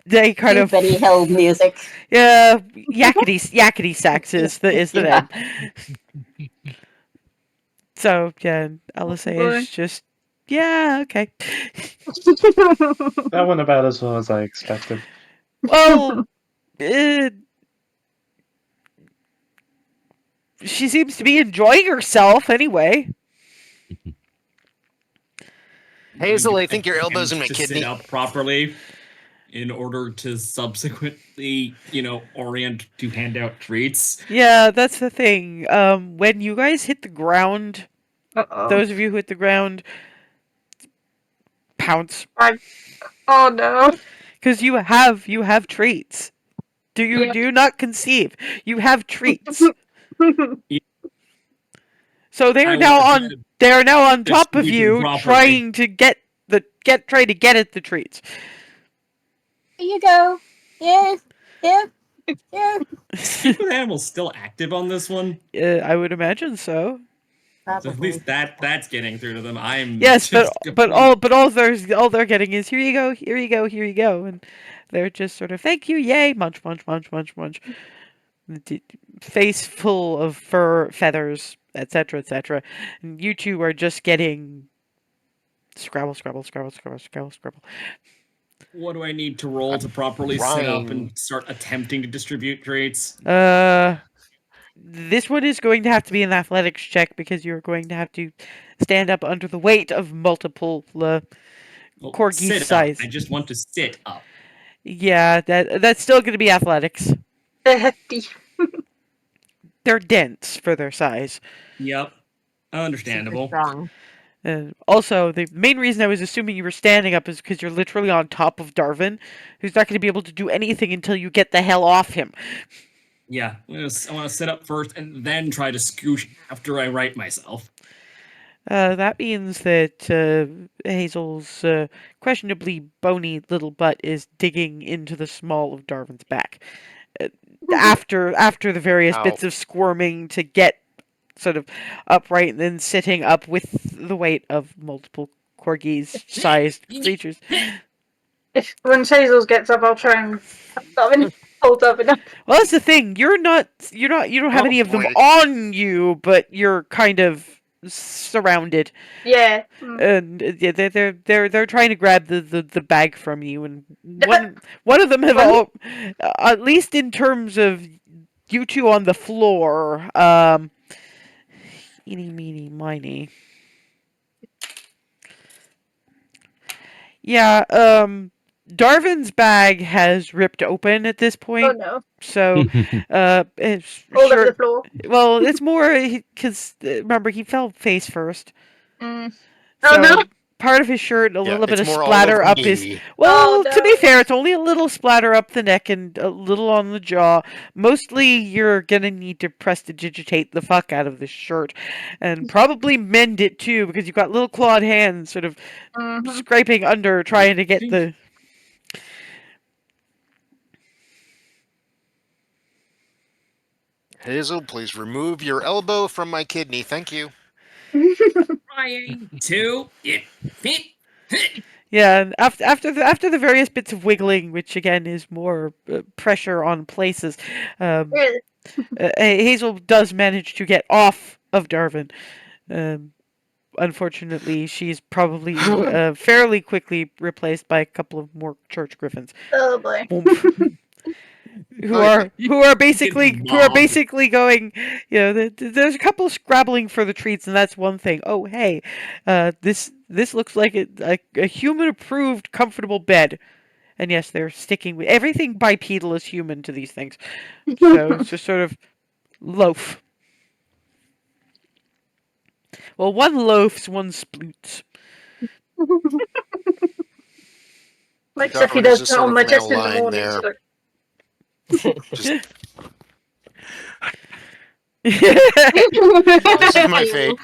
they kind of Benny Hill music. Yeah, yakety sax is the name. So yeah, Alice is just okay. That went about as well as I expected. Well, she seems to be enjoying herself anyway. Hazel, I think your elbow's in my kidney. Sit up properly in order to subsequently, orient to hand out treats. Yeah, that's the thing. When you guys hit the ground, those of you who hit the ground, pounce. Oh no! Because you have treats. Do you not conceive? You have treats. So they are now on top of you, trying to get at the treats. Here you go. Yeah. Stupid animal's still active on this one. I would imagine so. So at least that's getting through to them. Yes, but all they're getting is here you go, and they're just sort of thank you, yay, munch. Face full of fur, feathers, etc., etc. And you two are just getting scrabble. What do I need to roll to properly sit up and start attempting to distribute treats? This one is going to have to be an athletics check because you're going to have to stand up under the weight of multiple corgi size. I just want to sit up. Yeah, that's still going to be athletics. They're hefty. They're dense for their size. Yep. Understandable. Strong. Also, the main reason I was assuming you were standing up is because you're literally on top of Darvin, who's not going to be able to do anything until you get the hell off him. Yeah, I want to sit up first and then try to scooch after I right myself. That means that Hazel's questionably bony little butt is digging into the small of Darvin's back. After the various bits of squirming to get sort of upright and then sitting up with the weight of multiple corgis-sized creatures. When Hazel gets up, I'll try and hold Darvin up. Well, that's the thing. You don't have any of them on you, but you're kind of surrounded. Yeah. And they're trying to grab the bag from you, and one of them have at least in terms of you two on the floor. Eeny, meeny, miny. Yeah, Darvin's bag has ripped open at this point. Oh no. So, it's all over the floor. Well, it's more because remember he fell face first. Oh So no. part of his shirt, a little bit of more all splatter over up me. his. Well, Oh, no. to be fair, it's only a little splatter up the neck and a little on the jaw. Mostly, you're gonna need to prestidigitate the fuck out of this shirt, and probably mend it too, because you've got little clawed hands, sort of scraping under, trying to get the. Hazel, please remove your elbow from my kidney. Thank you. Trying to fit. Yeah, and after the various bits of wiggling, which again is more pressure on places, Hazel does manage to get off of Darvin. Unfortunately, she's probably fairly quickly replaced by a couple of more church griffins. Oh boy. Who are basically going, there's a couple scrabbling for the treats, and that's one thing. Oh hey, this looks like a human approved comfortable bed. And yes, they're sticking with everything bipedal is human to these things. So it's just sort of loaf. Well, one loafs, one sploots. Like Got Sophie rid of does the that sort on of my male test in the line morning. there. Just, this is my fate.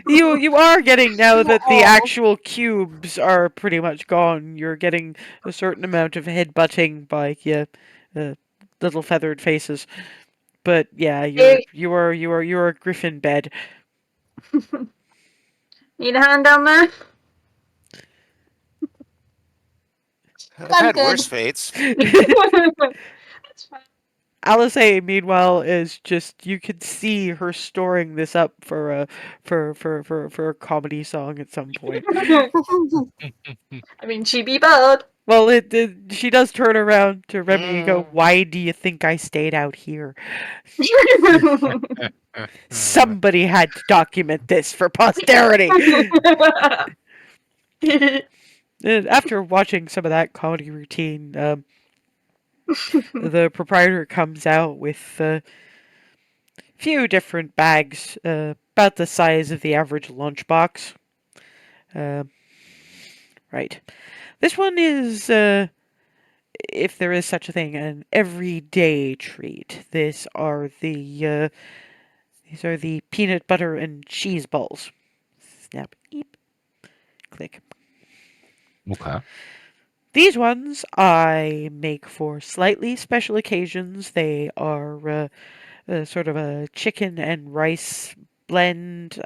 You are getting, now that the Aw. actual cubes are pretty much gone, you're getting a certain amount of headbutting by little feathered faces. But yeah, you are a griffin bed. Need a hand down there? I've I'm had good. worse fates. That's fine. Alice, meanwhile, is just, you could see her storing this up for a comedy song at some point. I mean, she be bad. Well, she does turn around to Remy and go, "Why do you think I stayed out here? Somebody had to document this for posterity." After watching some of that comedy routine, the proprietor comes out with a few different bags, about the size of the average lunchbox. Right. This one is, if there is such a thing, an everyday treat. These are the peanut butter and cheese balls. Snap, eep, click. Okay. These ones I make for slightly special occasions. They are sort of a chicken and rice blend.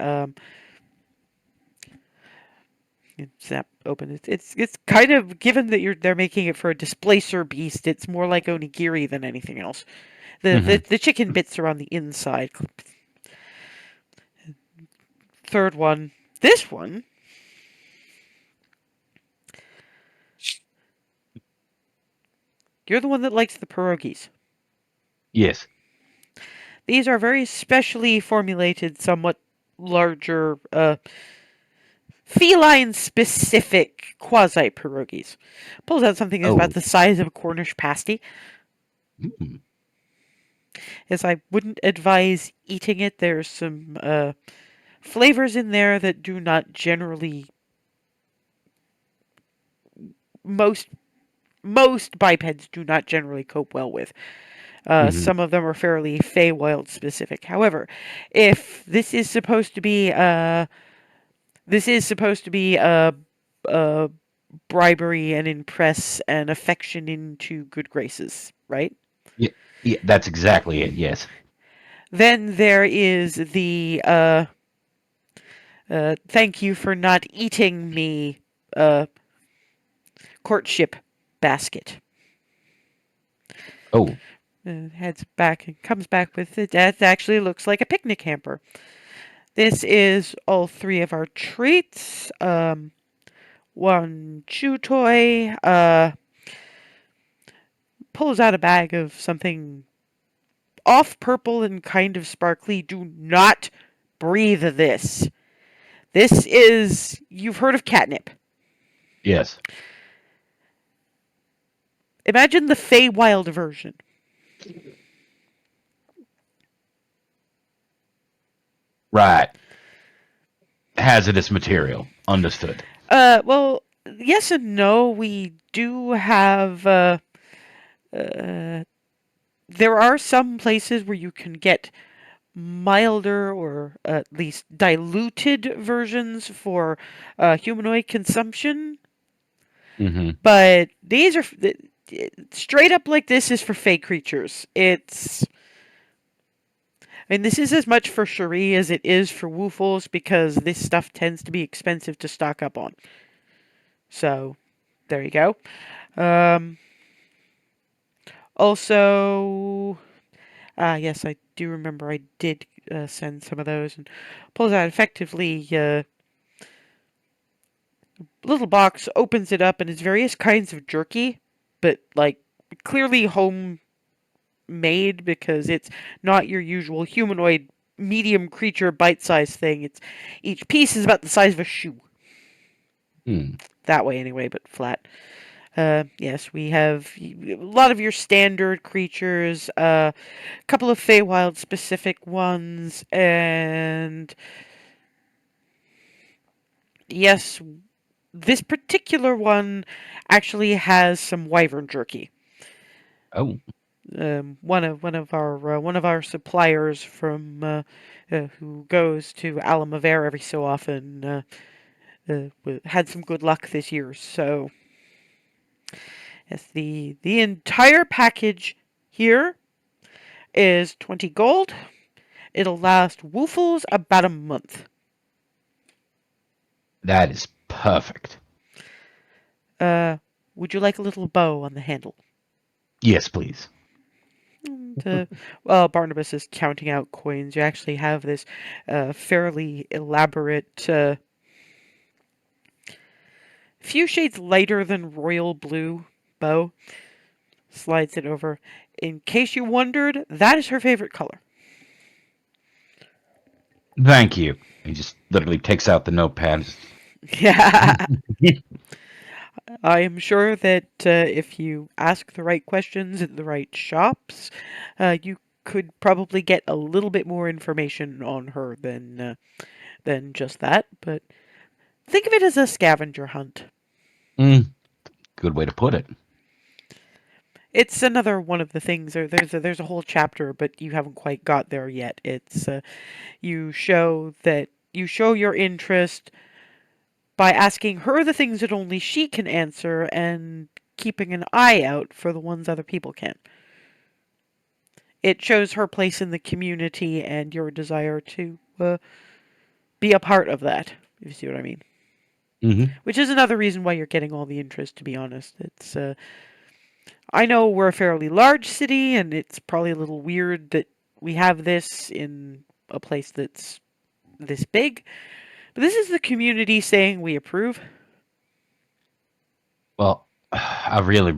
Snap open. It's kind of, given that they're making it for a displacer beast. It's more like onigiri than anything else. The chicken bits are on the inside. Third one. This one. You're the one that likes the pierogies. Yes. These are very specially formulated, somewhat larger, feline-specific quasi-pierogies. Pulls out something that's about the size of a Cornish pasty. Mm. As I wouldn't advise eating it. There's some flavors in there that do not generally... Most bipeds do not generally cope well with. Some of them are fairly Feywild specific. However, if this is supposed to be bribery and impress and affection into good graces, right? Yeah, that's exactly it. Yes. Then there is the thank you for not eating me courtship basket. Oh. Heads back and comes back with it. That actually looks like a picnic hamper. This is all three of our treats. One chew toy. Pulls out a bag of something off purple and kind of sparkly. Do not breathe this. This is... You've heard of catnip. Yes. Imagine the Feywild version. Right. Hazardous material. Understood. Well, yes and no. We do have... there are some places where you can get milder or at least diluted versions for humanoid consumption. Mm-hmm. But these are... Straight up like this is for fey creatures. It's... I mean, this is as much for Cherie as it is for Woofles, because this stuff tends to be expensive to stock up on. So, there you go. Also, yes, I do remember I did send some of those, and pulls out effectively little box, opens it up, and it's various kinds of jerky, but like clearly home made, because it's not your usual humanoid medium creature bite-sized thing. It's each piece is about the size of a shoe. Hmm. That way anyway, but flat. Yes, we have a lot of your standard creatures, a couple of Feywild specific ones, and yes, this particular one actually has some wyvern jerky. Oh, One of our suppliers from who goes to Alamaver every so often had some good luck this year. So yes, the entire package here is 20 gold. It'll last Woofles about a month. that is perfect. Would you like a little bow on the handle? Yes, please. Well, Barnabas is counting out coins. You actually have this fairly elaborate, few shades lighter than royal blue bow. Slides it over. In case you wondered, that is her favorite color. Thank you. He just literally takes out the notepad. Yeah. I am sure that if you ask the right questions at the right shops, you could probably get a little bit more information on her than just that. But think of it as a scavenger hunt. Good way to put it. It's another one of the things. There's a whole chapter, but you haven't quite got there yet. It's you show your interest by asking her the things that only she can answer and keeping an eye out for the ones other people can. It shows her place in the community and your desire to be a part of that, if you see what I mean. Mm-hmm. Which is another reason why you're getting all the interest, to be honest. It's I know we're a fairly large city, and it's probably a little weird that we have this in a place that's this big. But this is the community saying we approve. Well, I really,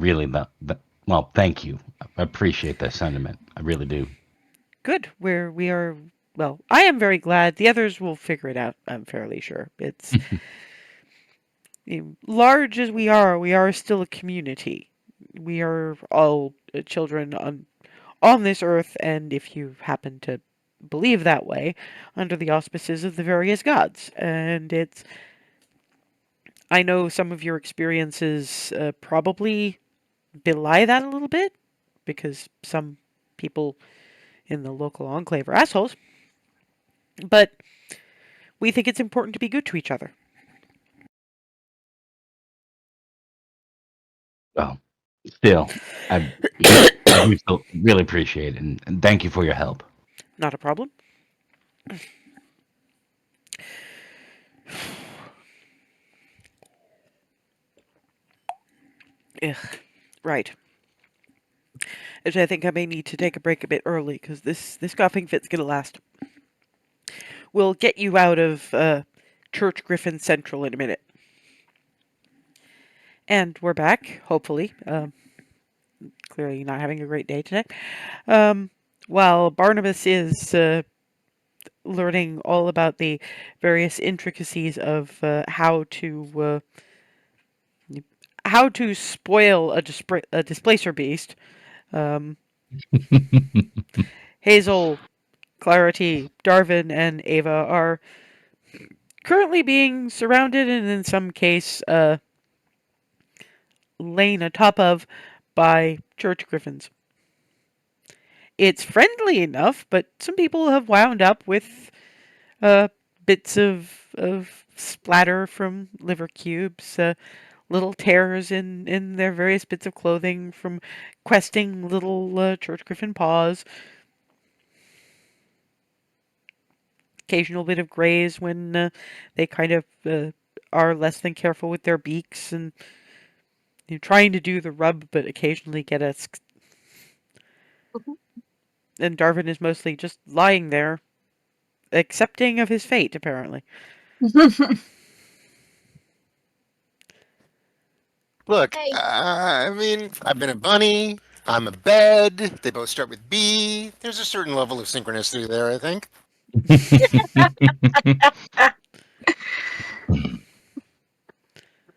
well, thank you. I appreciate that sentiment. I really do. Good. We are. Well, I am very glad. The others will figure it out. I'm fairly sure. It's large as we are still a community. We are all children on this earth, and if you happen to believe that way, under the auspices of the various gods. And it's. I know some of your experiences probably belie that a little bit, because some people in the local enclave are assholes. But we think it's important to be good to each other. Well, still, I do still really appreciate it, and thank you for your help. Not a problem. Ugh. Right. Actually, I think I may need to take a break a bit early, because this coughing fit's going to last. We'll get you out of Church Griffin Central in a minute. And we're back, hopefully. Clearly not having a great day today. While Barnabas is learning all about the various intricacies of how to spoil a displacer beast, Hazel, Clarity, Darvin, and Ava are currently being surrounded and in some case lain atop of by church griffins. It's friendly enough, but some people have wound up with bits of splatter from liver cubes, little tears in their various bits of clothing from questing little church griffin paws. Occasional bit of graze when they kind of are less than careful with their beaks and trying to do the rub, but occasionally get a. And Darvin is mostly just lying there, accepting of his fate, apparently. Look, Hey. I mean, I've been a bunny. I'm a bed. They both start with B. There's a certain level of synchronicity there, I think.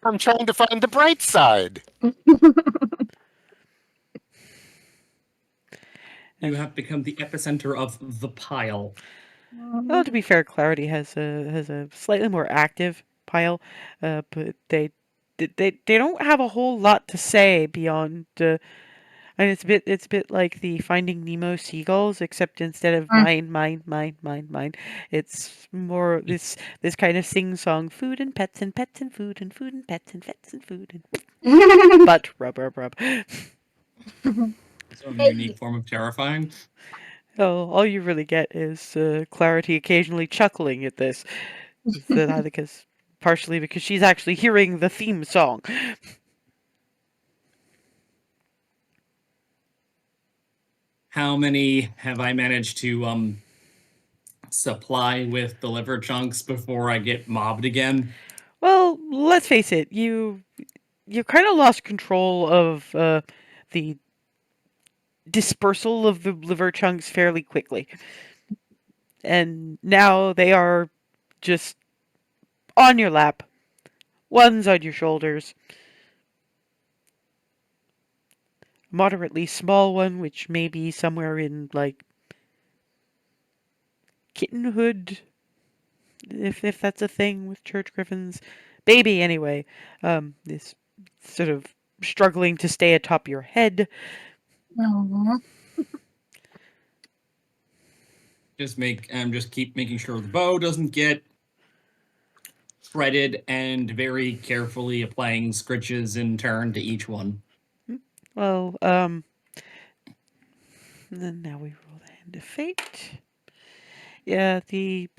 I'm trying to find the bright side. You have become the epicenter of the pile. Well, to be fair, Clarity has a slightly more active pile, but they don't have a whole lot to say beyond. And it's a bit like the Finding Nemo seagulls, except instead of mine, it's more this kind of sing song: food and pets and pets and food and food and pets and pets and food and but rub. It's a unique form of terrifying. Oh, all you really get is Clarity occasionally chuckling at this. Because partially because she's actually hearing the theme song. How many have I managed to supply with the liver chunks before I get mobbed again? Well, let's face it, you kind of lost control of the dispersal of the liver chunks fairly quickly. And now they are just on your lap. One's on your shoulders. A moderately small one, which may be somewhere in, like, kittenhood, if that's a thing with church griffins. Baby, anyway, is sort of struggling to stay atop your head. Aww. Just keep making sure the bow doesn't get shredded and very carefully applying scritches in turn to each one. Well, and then now we roll the hand of fate. Yeah, the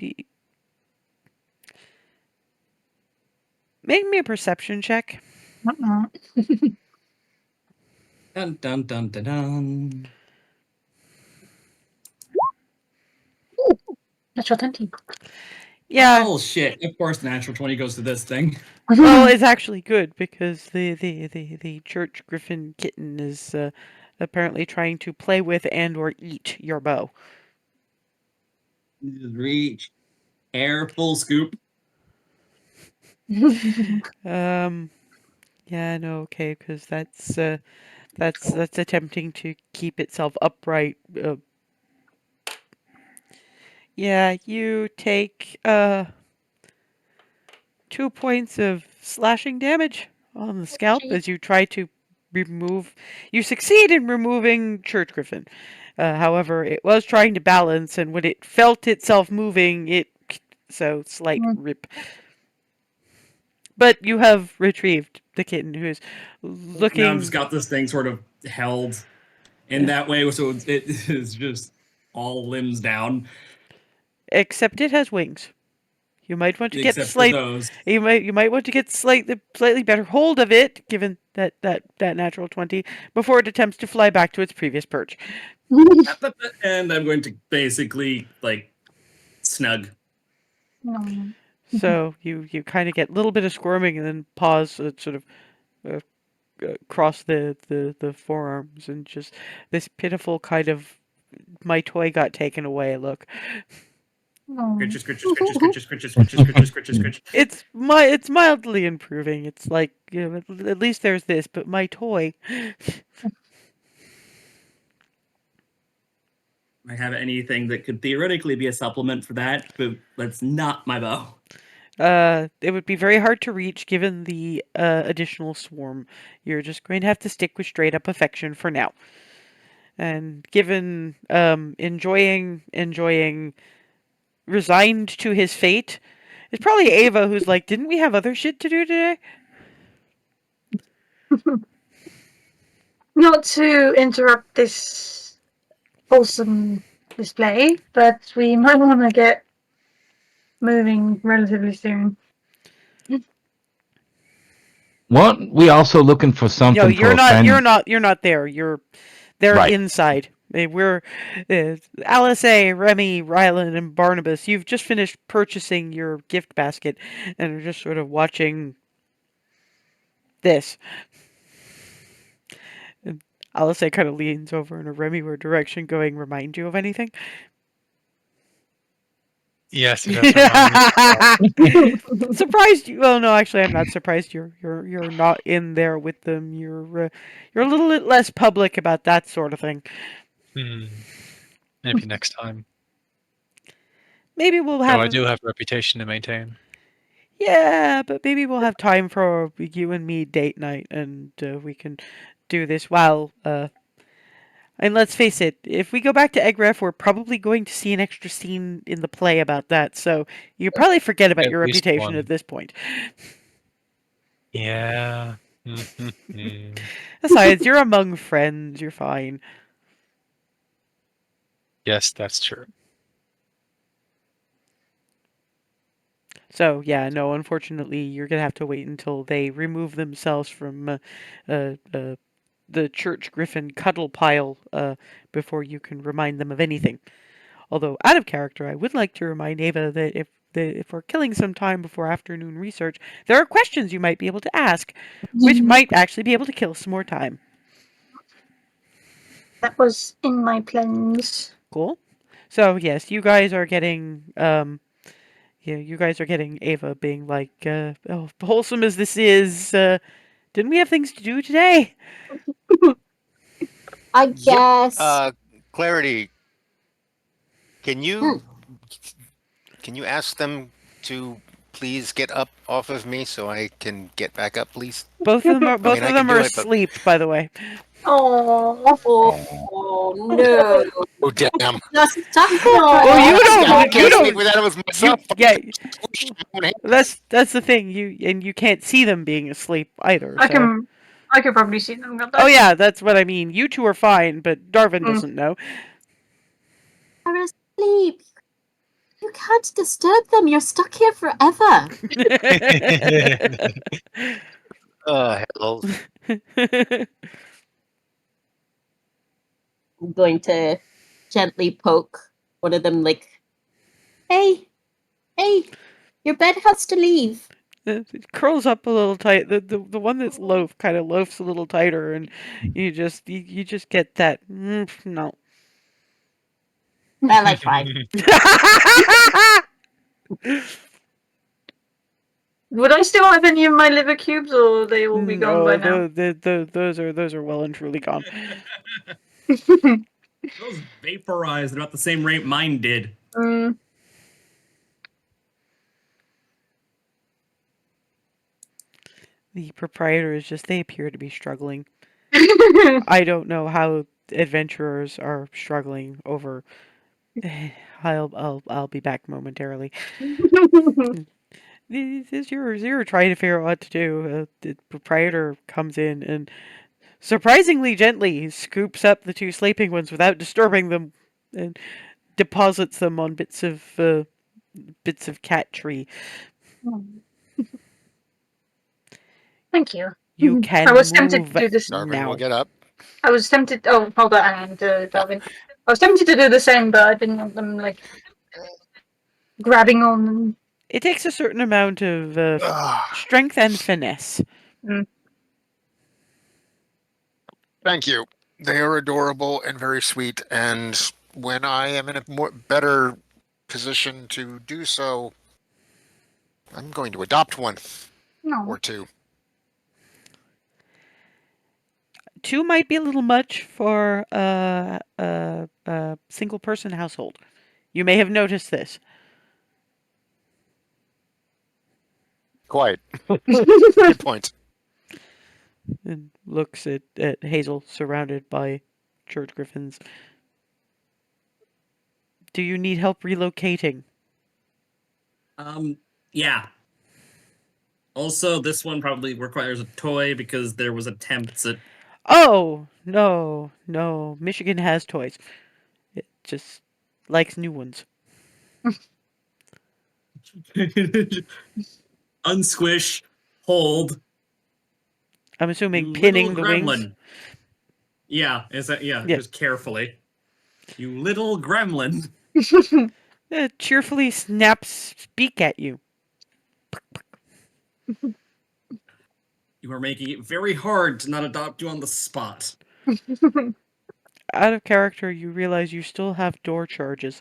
make me a perception check. Dun dun dun dun dun. Natural 20. Yeah. Oh shit! Of course, the natural 20 goes to this thing. Well, it's actually good because the church griffin kitten is apparently trying to play with and or eat your bow. Just reach, air, full scoop. Yeah, no, okay, because that's attempting to keep itself upright. Yeah, you take 2 points of slashing damage on the scalp as you try to remove. You succeed in removing church griffin. However, it was trying to balance, and when it felt itself moving, so slight rip. But you have retrieved the kitten, who is looking. Now I've just got this thing sort of held in that way, so it is just all limbs down. Except it has wings. You might want to get those. You might want to get slightly better hold of it, given that natural 20, before it attempts to fly back to its previous perch. And I'm going to basically like snug. So you kind of get a little bit of squirming and then pause, sort of across the forearms, and just this pitiful kind of my toy got taken away look. Scritch. It's mildly improving. It's like, at least there's this, but my toy. I have anything that could theoretically be a supplement for that, but that's not my bow. It would be very hard to reach given the additional swarm. You're just going to have to stick with straight up affection for now. And given enjoying resigned to his fate, it's probably Ava who's like, didn't we have other shit to do today? Not to interrupt this wholesome display, but we might want to get moving relatively soon. What? We also looking for something. No, you're for not. offend- You're not there. They're Right. inside. We're Alice A, Remy, Rylan, and Barnabas. You've just finished purchasing your gift basket and are just sort of watching this. And Alice A kind of leans over in a Remyward direction, going, "Remind you of anything?" Yes, it does remind me. Surprised you? Well, no, actually, I'm not surprised. You're not in there with them. You're a little bit less public about that sort of thing. Maybe next time. Maybe we'll Though have. I do have a reputation to maintain. Yeah, but maybe we'll have time for you and me date night, and we can do this while. And let's face it, if we go back to Egref, we're probably going to see an extra scene in the play about that. So you probably forget about At your least reputation one. at this point. Yeah. Besides, you're among friends. You're fine. Yes, that's true. So yeah, no. Unfortunately, you're gonna have to wait until they remove themselves from the church griffin cuddle pile before you can remind them of anything. Although out of character, I would like to remind Ava that if we're killing some time before afternoon research, there are questions you might be able to ask, which might actually be able to kill some more time. That was in my plans. Cool. So yes, you guys are getting yeah, you guys are getting Ava being like, oh, wholesome as this is, didn't we have things to do today? I guess. Clarity. Can you ask them to please get up off of me so I can get back up, please? Both of them are I can do it, but- asleep, by the way. Oh, Oh no! Oh damn! Just stuck there. Oh, you I don't. can't You sleep don't. without it was You, myself. yeah, I that's the thing. You can't see them being asleep either. I So. can probably see them. Oh yeah, that's what I mean. You two are fine, but Darwin doesn't know. They're asleep. You can't disturb them. You're stuck here forever. Hello. I'm going to gently poke one of them, like, hey, your bed has to leave. It curls up a little tight. The one that's loaf kind of loafs a little tighter, and you just get that. No. Well, I tried. Would I still have any of my liver cubes, or they will be gone by now? Those are well and truly gone. Those vaporized at about the same rate mine did. The proprietor is just, they appear to be struggling. I don't know how adventurers are struggling over. I'll be back momentarily. You're trying to figure out what to do. The proprietor comes in and surprisingly gently scoops up the two sleeping ones without disturbing them, and deposits them on bits of cat tree. Thank you. You can. I was tempted to do this. Darwin now. will get up. I was tempted. Oh, hold on, and Darwin. I was tempted to do the same, but I didn't want them like grabbing on them. It takes a certain amount of strength and finesse. Thank you. They are adorable and very sweet, and when I am in a better position to do so, I'm going to adopt one or two. 2 might be a little much for a single person household. You may have noticed this. Quite. Good point. And looks at Hazel surrounded by church griffins. Do you need help relocating? Yeah. Also, this one probably requires a toy because there was attempts at. Oh, no. Michigan has toys. It just likes new ones. Unsquish, hold. I'm assuming pinning the gremlin. wings. Yeah, just carefully. You little gremlin. It cheerfully snaps beak at you. You are making it very hard to not adopt you on the spot. Out of character, you realize you still have door charges.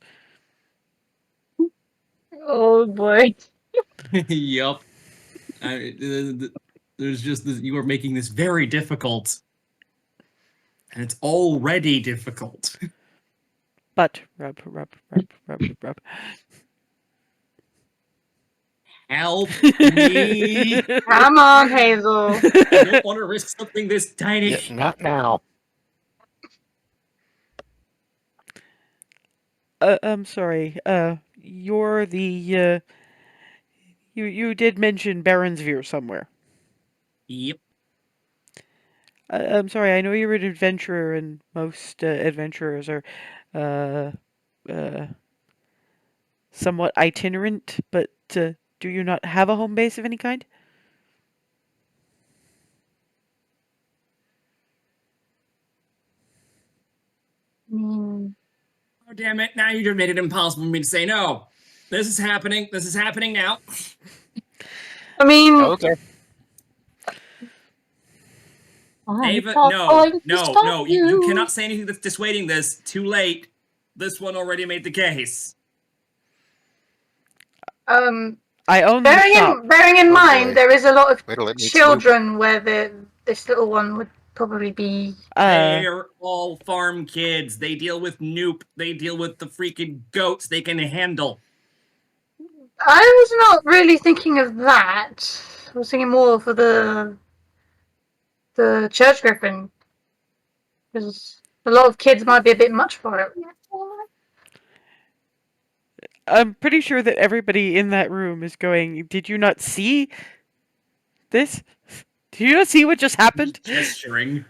Oh boy. Yup. There's just this, you are making this very difficult. And it's already difficult. But rub, rub, rub, rub, rub. Help me. Come on, Hazel. I don't want to risk something this tiny. Yeah, not now. I'm sorry. You're the you did mention Baronsveer somewhere. Yep. I'm sorry. I know you're an adventurer, and most adventurers are uh, uh, somewhat itinerant. But do you not have a home base of any kind? Mm. Oh, damn it. Now you just made it impossible for me to say no. This is happening. This is happening now. I mean, Okay. Ava, not no. going to No, stop no. You cannot say anything that's dissuading this. Too late. This one already made the case. I own the shop. bearing in Oh, mind, boy. there is a lot of Wait till it meets children where this little one would probably be. They're all farm kids. They deal with Noop. They deal with the freaking goats they can handle. I was not really thinking of that. I was thinking more for the church griffin, because a lot of kids might be a bit much for it. I'm pretty sure that everybody in that room is going, did you not see this? Did you not see what just happened? Gesturing.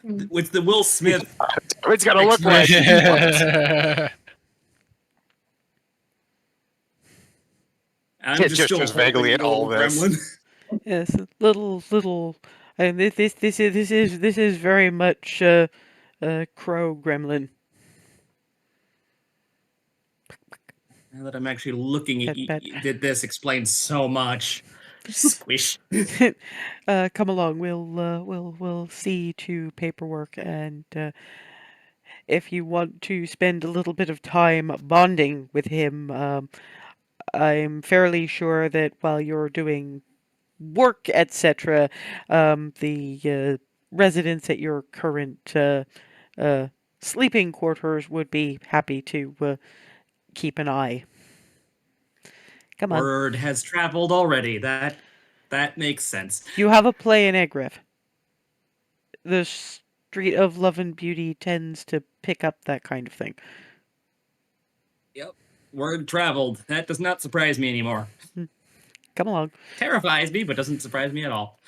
With the Will Smith. It's got to look like. I'm It just just still was vaguely holding at all little this. gremlin. Yes, little, and this is very much crow gremlin. Now that I'm actually looking at Pet, did this explains so much. Squish. Come along. We'll see to paperwork, and if you want to spend a little bit of time bonding with him, I'm fairly sure that while you're doing work, etc., the residents at your current sleeping quarters would be happy to keep an eye. Come on. Word has traveled already. That makes sense. You have a play in Egriff. The Street of Love and Beauty tends to pick up that kind of thing. Yep. Word traveled. That does not surprise me anymore. Come along. Terrifies me, but doesn't surprise me at all.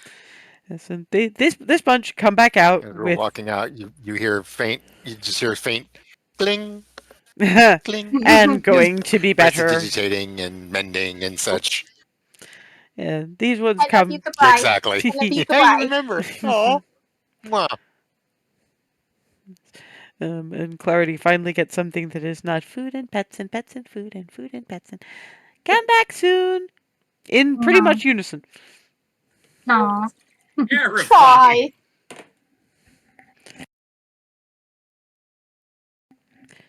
Yes, and this bunch come back out As we're with walking out, you hear faint. You just hear faint, cling, cling, and going to be better. Digitating and mending and such. Yeah, these ones I come. love you, goodbye. Exactly. I love you, Hey, goodbye. you remember? Oh, wow. And Clarity finally gets something that is not food and pets and pets and food and food and pets and come back soon. In pretty much unison. Aww. Try.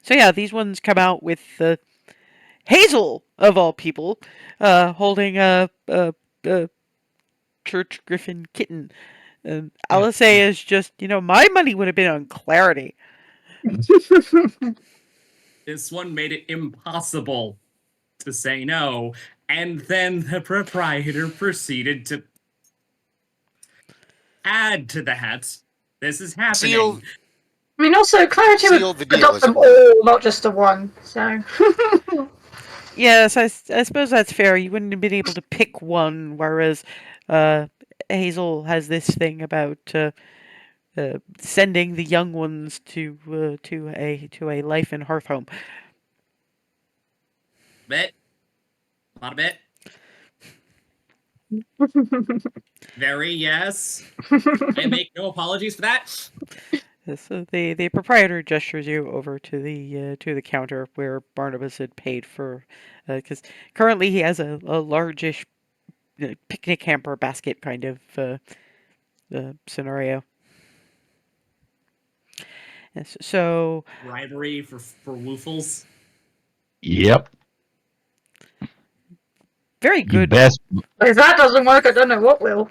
So yeah, these ones come out with Hazel of all people, holding a church griffin kitten. And Alice is just, my money would have been on Clarity. This one made it impossible to say no, and then the proprietor proceeded to add to that. This is happening. Seal. I mean, also, Clarity Seal would the deal, adopt as them it were. all, not just the one. So. Yes, I suppose that's fair. You wouldn't have been able to pick one, whereas Hazel has this thing about sending the young ones to a life in hearth home. Bet. A lot of bet. Very yes. I make no apologies for that. So the proprietor gestures you over to the counter where Barnabus had paid for, because currently he has a largish picnic hamper basket kind of scenario. Yes, so Bribery for woofles. Yep. very You good. best. If that doesn't work, I don't know what will.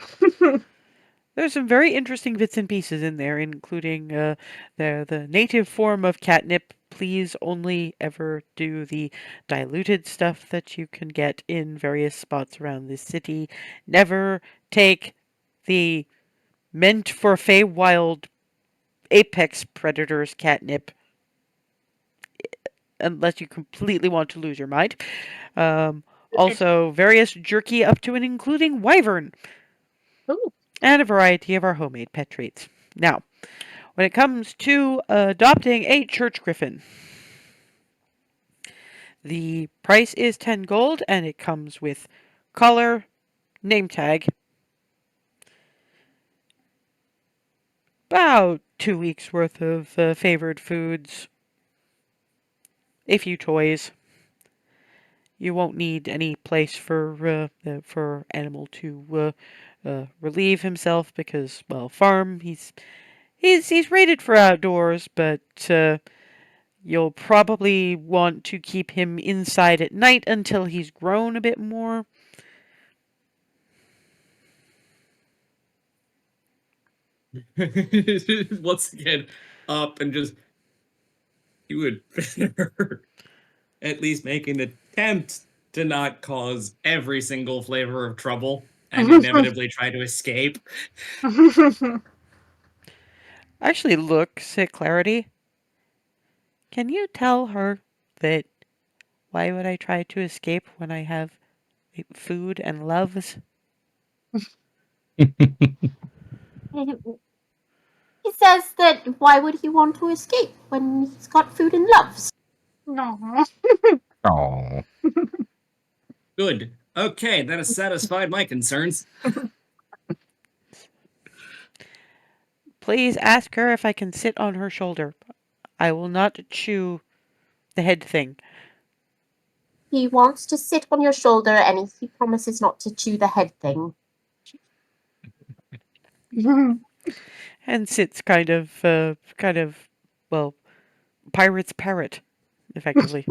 There's some very interesting bits and pieces in there, including the native form of catnip. Please only ever do the diluted stuff that you can get in various spots around this city. Never take the meant for Feywild apex predators catnip unless you completely want to lose your mind. Also, various jerky up to and including wyvern. Ooh. And a variety of our homemade pet treats. Now, when it comes to adopting a church griffin, the price is 10 gold and it comes with collar, name tag, about 2 weeks worth of favored foods, a few toys. You won't need any place for animal to relieve himself because, well, farm. He's rated for outdoors, but you'll probably want to keep him inside at night until he's grown a bit more. Once again, up and just you would better at least make an attempt to not cause every single flavor of trouble and inevitably try to escape. Actually, look, said Clarity. Can you tell her that why would I try to escape when I have food and loves? He says that why would he want to escape when he's got food and loves? No. Oh. Good. Okay, that has satisfied my concerns. Please ask her if I can sit on her shoulder. I will not chew the head thing. He wants to sit on your shoulder and he promises not to chew the head thing. And sits well, pirate's parrot, effectively.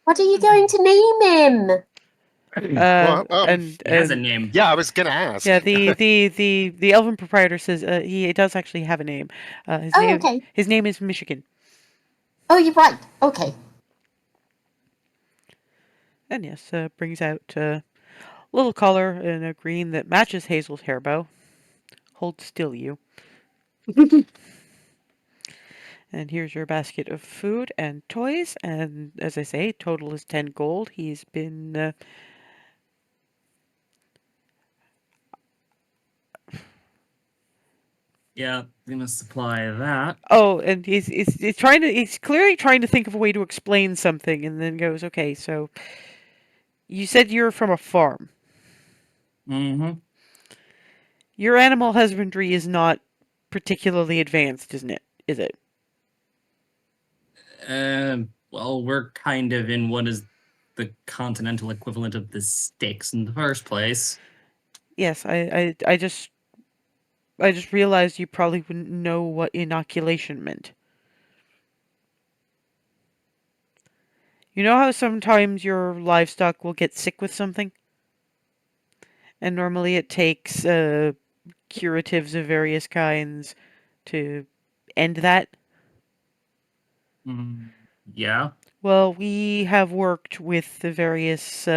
What are you going to name him? And He has a name. Yeah, I was gonna ask. yeah, the elven proprietor says he does actually have a name. Okay. His name is Michigan. Oh, you're right. Okay. And yes, brings out a little collar in a green that matches Hazel's hair bow. Hold still, you. And here's your basket of food and toys. And as I say, total is 10 gold. He's been Yeah, we must supply that. oh, and he's clearly trying to think of a way to explain something, and then goes, okay, so you said you're from a farm. Mm-hmm. Your animal husbandry is not particularly advanced, isn't it? Is it? Well, we're kind of in what is the continental equivalent of the sticks in the first place. Yes, I just realized you probably wouldn't know what inoculation meant. You know how sometimes your livestock will get sick with something? And normally it takes curatives of various kinds to end that? Yeah. Well, we have worked with the various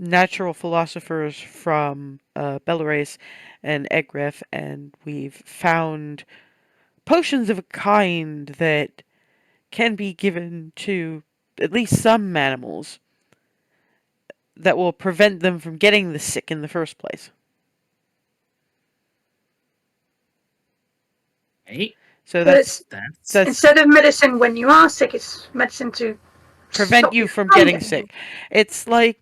natural philosophers from Belarus and Egref, and we've found potions of a kind that can be given to at least some animals that will prevent them from getting the sick in the first place. Hey, So But that's instead of medicine when you are sick, it's medicine to prevent stop you from getting sick. It's like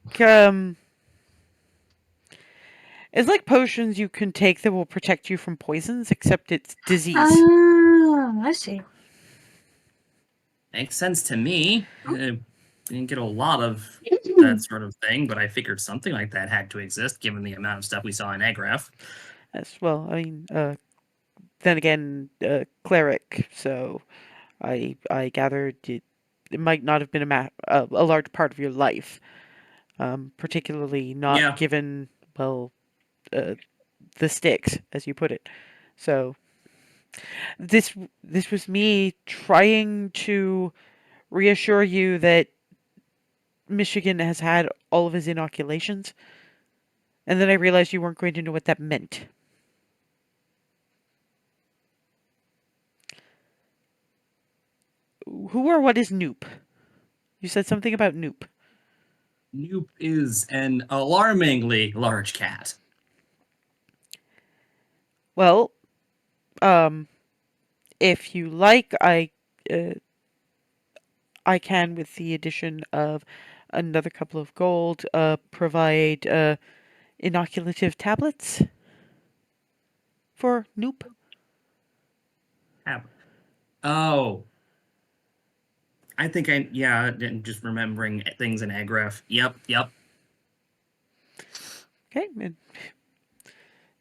potions you can take that will protect you from poisons, except it's disease. Oh, I see. makes sense to me. Didn't get a lot of that sort of thing, but I figured something like that had to exist given the amount of stuff we saw in Egraph. As well, I mean, then again, cleric. So I gathered it it might not have been a large part of your life, particularly not Yeah. given, well, the sticks, as you put it. So this was me trying to reassure you that Michigan has had all of his inoculations, and then I realized you weren't going to know what that meant. Who or what is Noop? You said something about Noop. Noop is an alarmingly large cat. Well, if you like, I can, with the addition of another couple of gold, provide inoculative tablets for Noop. Oh. I think just remembering things in Agraf. Yep. Okay, and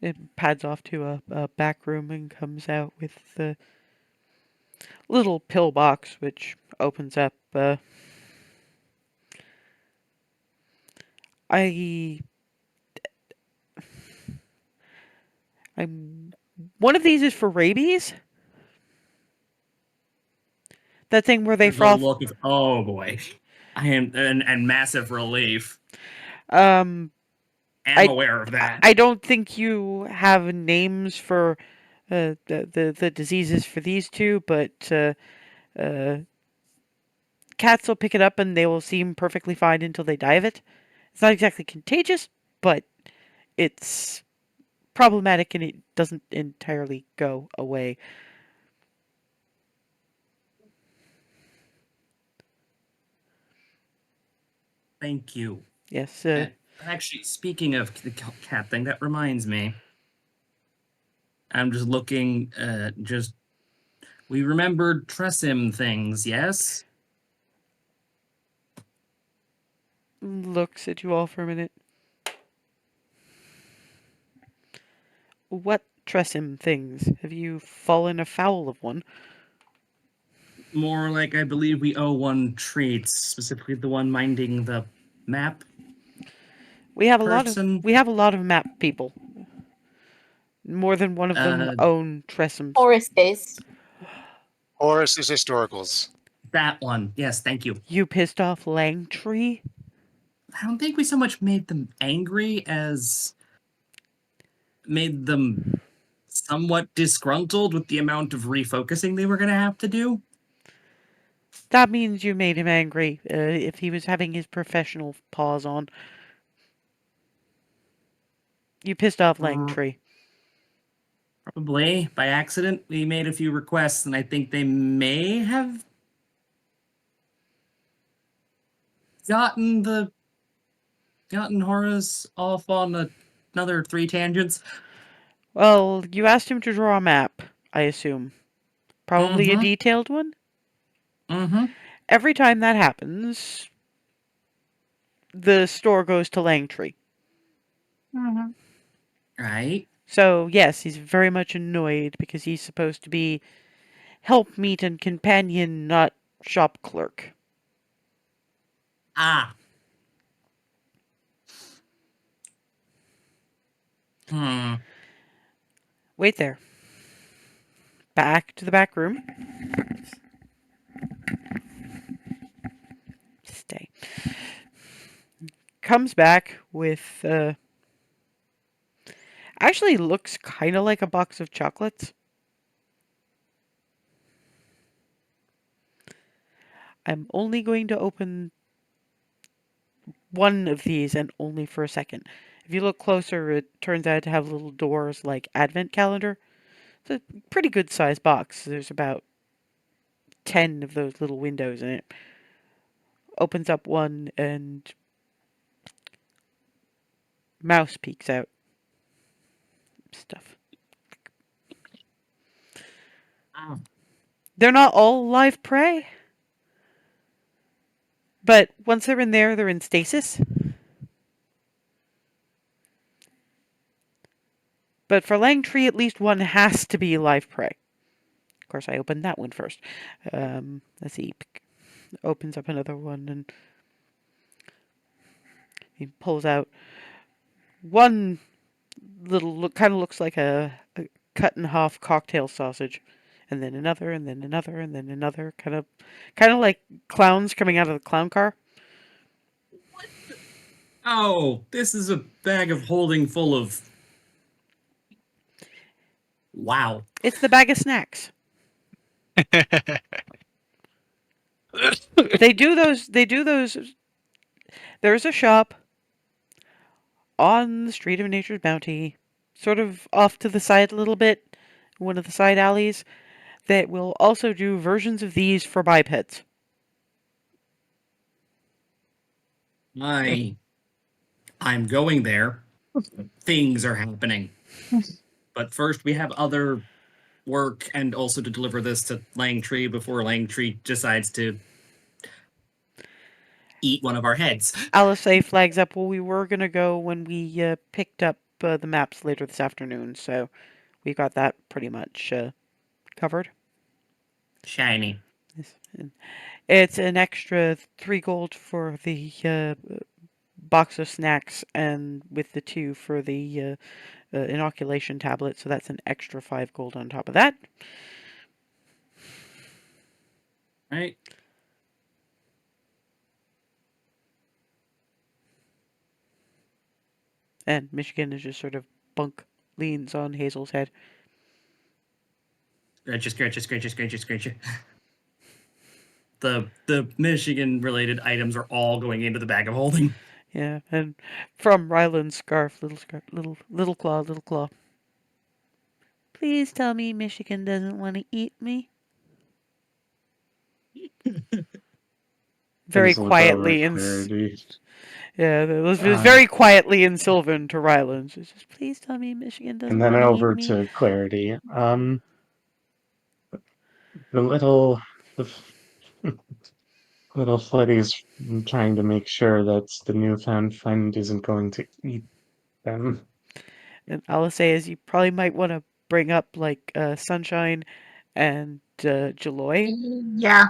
it pads off to a back room and comes out with the little pill box, which opens up. I I'm one of these is for rabies. That thing where they There's a froth. look of, oh boy, I am and massive relief. Um, I'm aware of that. I don't think you have names for the diseases for these two, but cats will pick it up and they will seem perfectly fine until they die of it. It's not exactly contagious, but it's problematic and it doesn't entirely go away. Thank you. Yes. Actually, speaking of the cat thing, that reminds me. I'm just looking. We remembered tressym things, yes? Looks at you all for a minute. What tressym things? Have you fallen afoul of one? More like I believe we owe one treats, specifically the one minding the map. We have person. a lot of map people. More than one of them own tressyms. Horace is. Horus is historicals. That one. Yes, thank you. You pissed off Langtree? I don't think we so much made them angry as made them somewhat disgruntled with the amount of refocusing they were going to have to do. That means you made him angry if he was having his professional paws on. You pissed off Langtree. Probably by accident. We made a few requests, and I think they may have gotten Horace off on another 3 tangents. Well, you asked him to draw a map, I assume. Probably a detailed one? Mm-hmm. Every time that happens, the store goes to Langtree. Mm-hmm. Right. So, yes, he's very much annoyed because he's supposed to be helpmeet and companion, not shop clerk. Ah. Wait there. Back to the back room. Stay. Comes back with, actually looks kind of like a box of chocolates. I'm only going to open one of these and only for a second. If you look closer, it turns out to have little doors like advent calendar. It's a pretty good sized box. There's about 10 of those little windows in it. Opens up one and mouse peeks out. Stuff. They're not all live prey. But once they're in there, they're in stasis. But for Langtree, at least one has to be live prey. Of course, I opened that one first. Let's see. opens up another one, and he pulls out one little kind of looks like a cut in half cocktail sausage, and then another, and then another, and then another, kind of like clowns coming out of the clown car. Oh, this is a bag of holding full of. Wow. It's the bag of snacks. They do those. There's a shop on the street of Nature's Bounty, sort of off to the side a little bit, one of the side alleys, that will also do versions of these for bipeds. I'm going there. Things are happening. But first we have other work and also to deliver this to Langtree before Langtree decides to eat one of our heads. Alisay flags up, well, we were going to go when we picked up the maps later this afternoon, so we got that pretty much covered. Shiny. It's an extra 3 gold for the box of snacks, and with the 2 for the inoculation tablet, so that's an extra 5 gold on top of that. Right. And Michigan is just sort of leans on Hazel's head. Scratch. The Michigan related items are all going into the bag of holding. Yeah, and from Ryland's scarf, little claw. Please tell me Michigan doesn't want to eat me. Very Hazel quietly without and clarity. yeah, it was very quietly in Sylvan to Ryland. She's just, please tell me Michigan doesn't And then want to over eat me. to Clarity. The little little Fleddy's trying to make sure that the newfound friend isn't going to eat them. And I'll say is you probably might want to bring up like Sunshine and Jaloy. Yeah.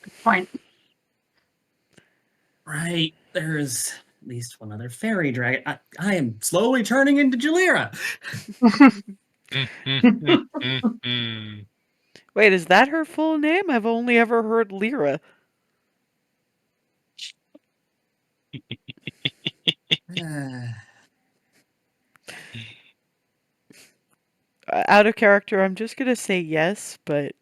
Good point. Right. There's at least one other fairy dragon. I am slowly turning into Jalira. Wait, is that her full name? I've only ever heard Lyra. Out of character, I'm just gonna say yes, but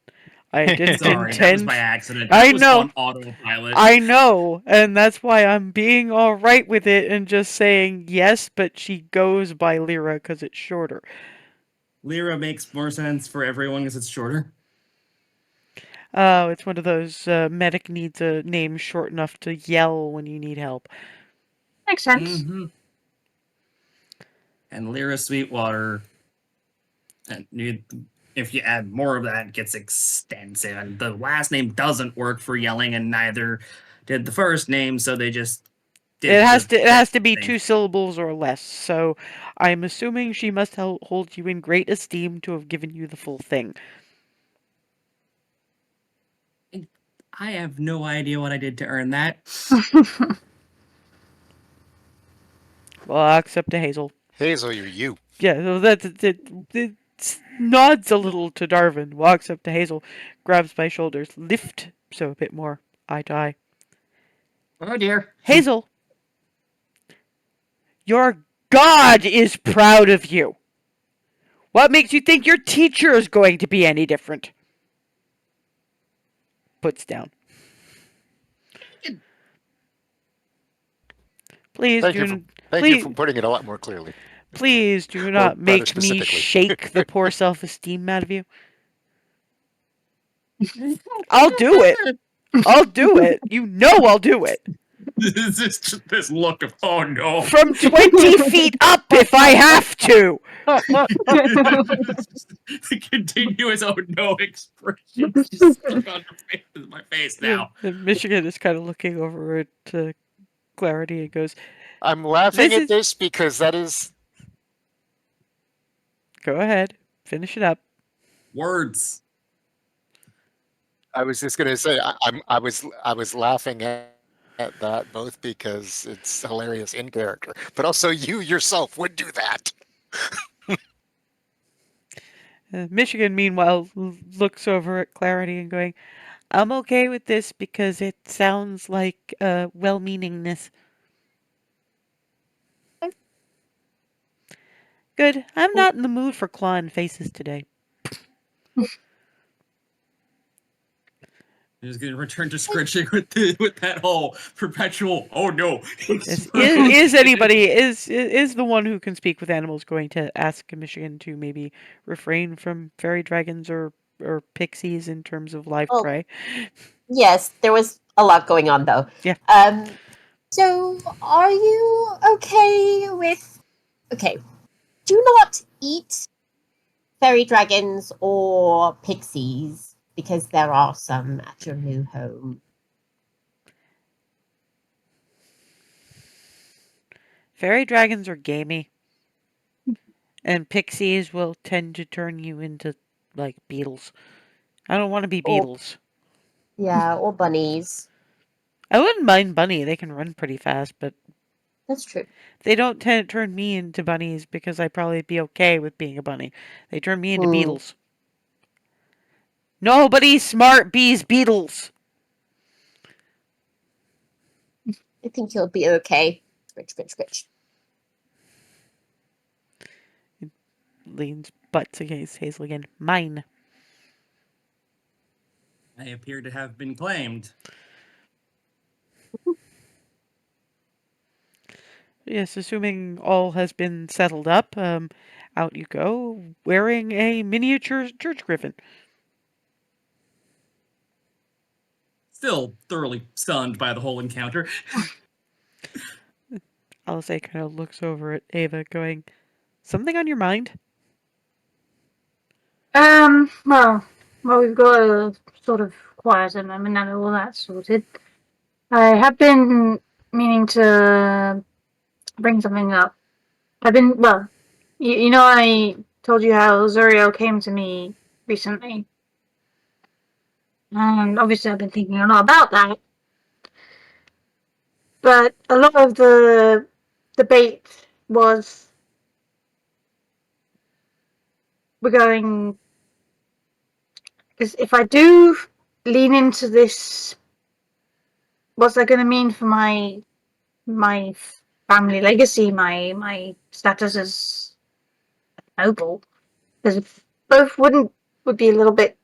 I didn't Sorry, intend. that was by accident. I That was know. on autopilot. I know, and that's why I'm being all right with it and just saying yes, but she goes by Lyra because it's shorter. Lyra makes more sense for everyone because it's shorter. Oh, it's one of those medic needs a name short enough to yell when you need help. Makes sense. Mm-hmm. And Lyra Sweetwater, and if you add more of that, it gets extensive. And the last name doesn't work for yelling, and neither did the first name, so they just did It has to be thing. 2 syllables or less. So I'm assuming she must hold you in great esteem to have given you the full thing. I have no idea what I did to earn that. Well, I'll accept to Hazel. Hazel, you. Yeah, so it nods a little to Darvin, walks up to Hazel, grabs my shoulders, lift, so a bit more eye to eye. Oh dear. Hazel, your God is proud of you. What makes you think your teacher is going to be any different? Puts down. Please Thank you for putting it a lot more clearly. Please do Or not rather make me specifically. shake the poor self-esteem out of you. I'll do it. I'll do it. You know I'll do it. This is just this look of, oh no. From 20 feet up if I have to. The continuous oh no expression just stuck on my face now. And Michigan is kind of looking over at Clarity and goes, I'm laughing at this because that is... Go ahead. Finish it up. Words. I was just gonna say I was laughing at that both because it's hilarious in character, but also you yourself would do that. Michigan, meanwhile, looks over at Clarity and going, I'm okay with this because it sounds like well-meaningness. Good. I'm not in the mood for clawing faces today. He's going to return to scritching with that whole perpetual. Oh no! Is anybody is the one who can speak with animals going to ask Michigan to maybe refrain from fairy dragons or pixies in terms of live Oh. prey? Yes, there was a lot going on though. Yeah. So are you okay with? Okay, do not eat fairy dragons or pixies because there are some at your new home. Fairy dragons are gamey, and pixies will tend to turn you into like beetles. I don't want to be Or beetles. yeah, or bunnies. I wouldn't mind bunny. They can run pretty fast, but That's true. they don't tend to turn me into bunnies because I'd probably be okay with being a bunny. They turn me into Hmm. beetles. Nobody smart bees beetles. I think you'll be okay. Scritch, scritch, scritch. Leans butts against Hazel again. Mine. I appear to have been claimed. Yes, assuming all has been settled up, out you go, wearing a miniature church griffin. Still thoroughly stunned by the whole encounter. Alice kind of looks over at Ava, going, "Something on your mind?" Well, we've got a sort of quiet at the moment now that all that's sorted. I have been meaning to bring something up. Well, you know, I told you how Zuriel came to me recently. And obviously I've been thinking a lot about that. But a lot of the debate was regarding, because if I do lean into this, what's that going to mean for my family legacy, my status as noble? Because both would be a little bit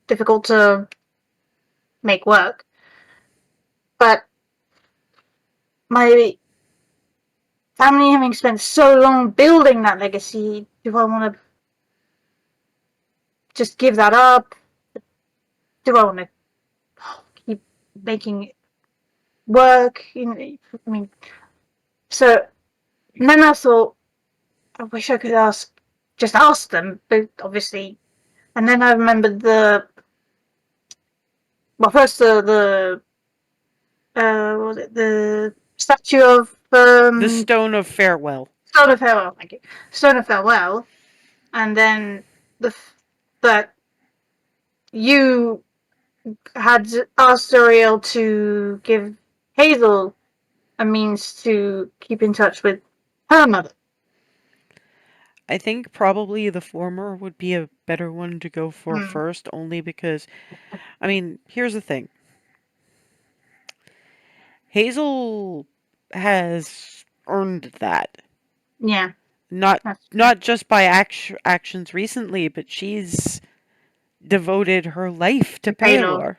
difficult to make work. But my family having spent so long building that legacy, do I want to just give that up? Do I want to keep making it work? You know, I mean, so then I thought, I wish I could just ask them, but obviously, and then I remembered first what was it, the statue of The Stone of Farewell. Stone of Farewell, thank you, Stone of Farewell, and then that you had asked Ariel to give Hazel a means to keep in touch with her mother. I think probably the former would be a better one to go for first, only because, I mean, here's the thing. Hazel has earned that. Yeah. Not just by actions recently, but she's devoted her life to Paylor.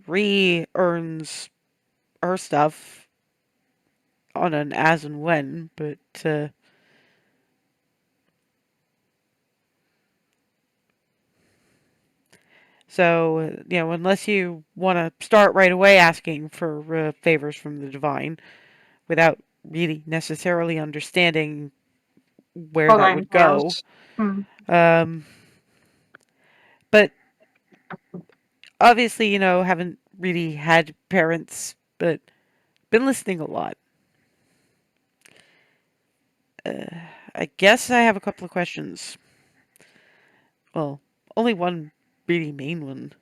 Re-earns her stuff on an as and when, but so, unless you want to start right away asking for favors from the divine without really necessarily understanding where that would go. But obviously, haven't really had parents, but been listening a lot. I guess I have a couple of questions. Well, only one really main one.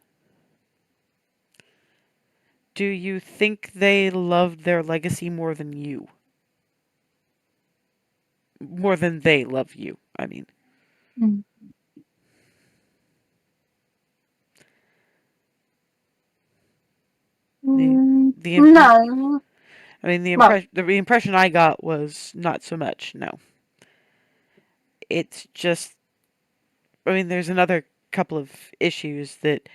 Do you think they loved their legacy more than you? More than they love you, I mean. Mm. The No. I mean, Well, the impression I got was not so much. No, it's just. I mean, there's another couple of issues that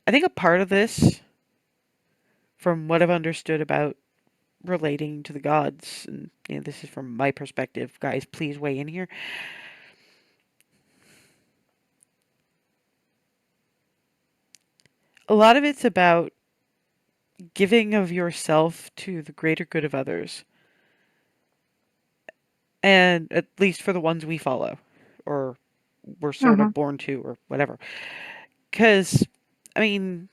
I think a part of this, from what I've understood about relating to the gods, and this is from my perspective. Guys, please weigh in here. A lot of it's about giving of yourself to the greater good of others. And at least for the ones we follow, or we're sort of born to, or whatever. Because, I mean,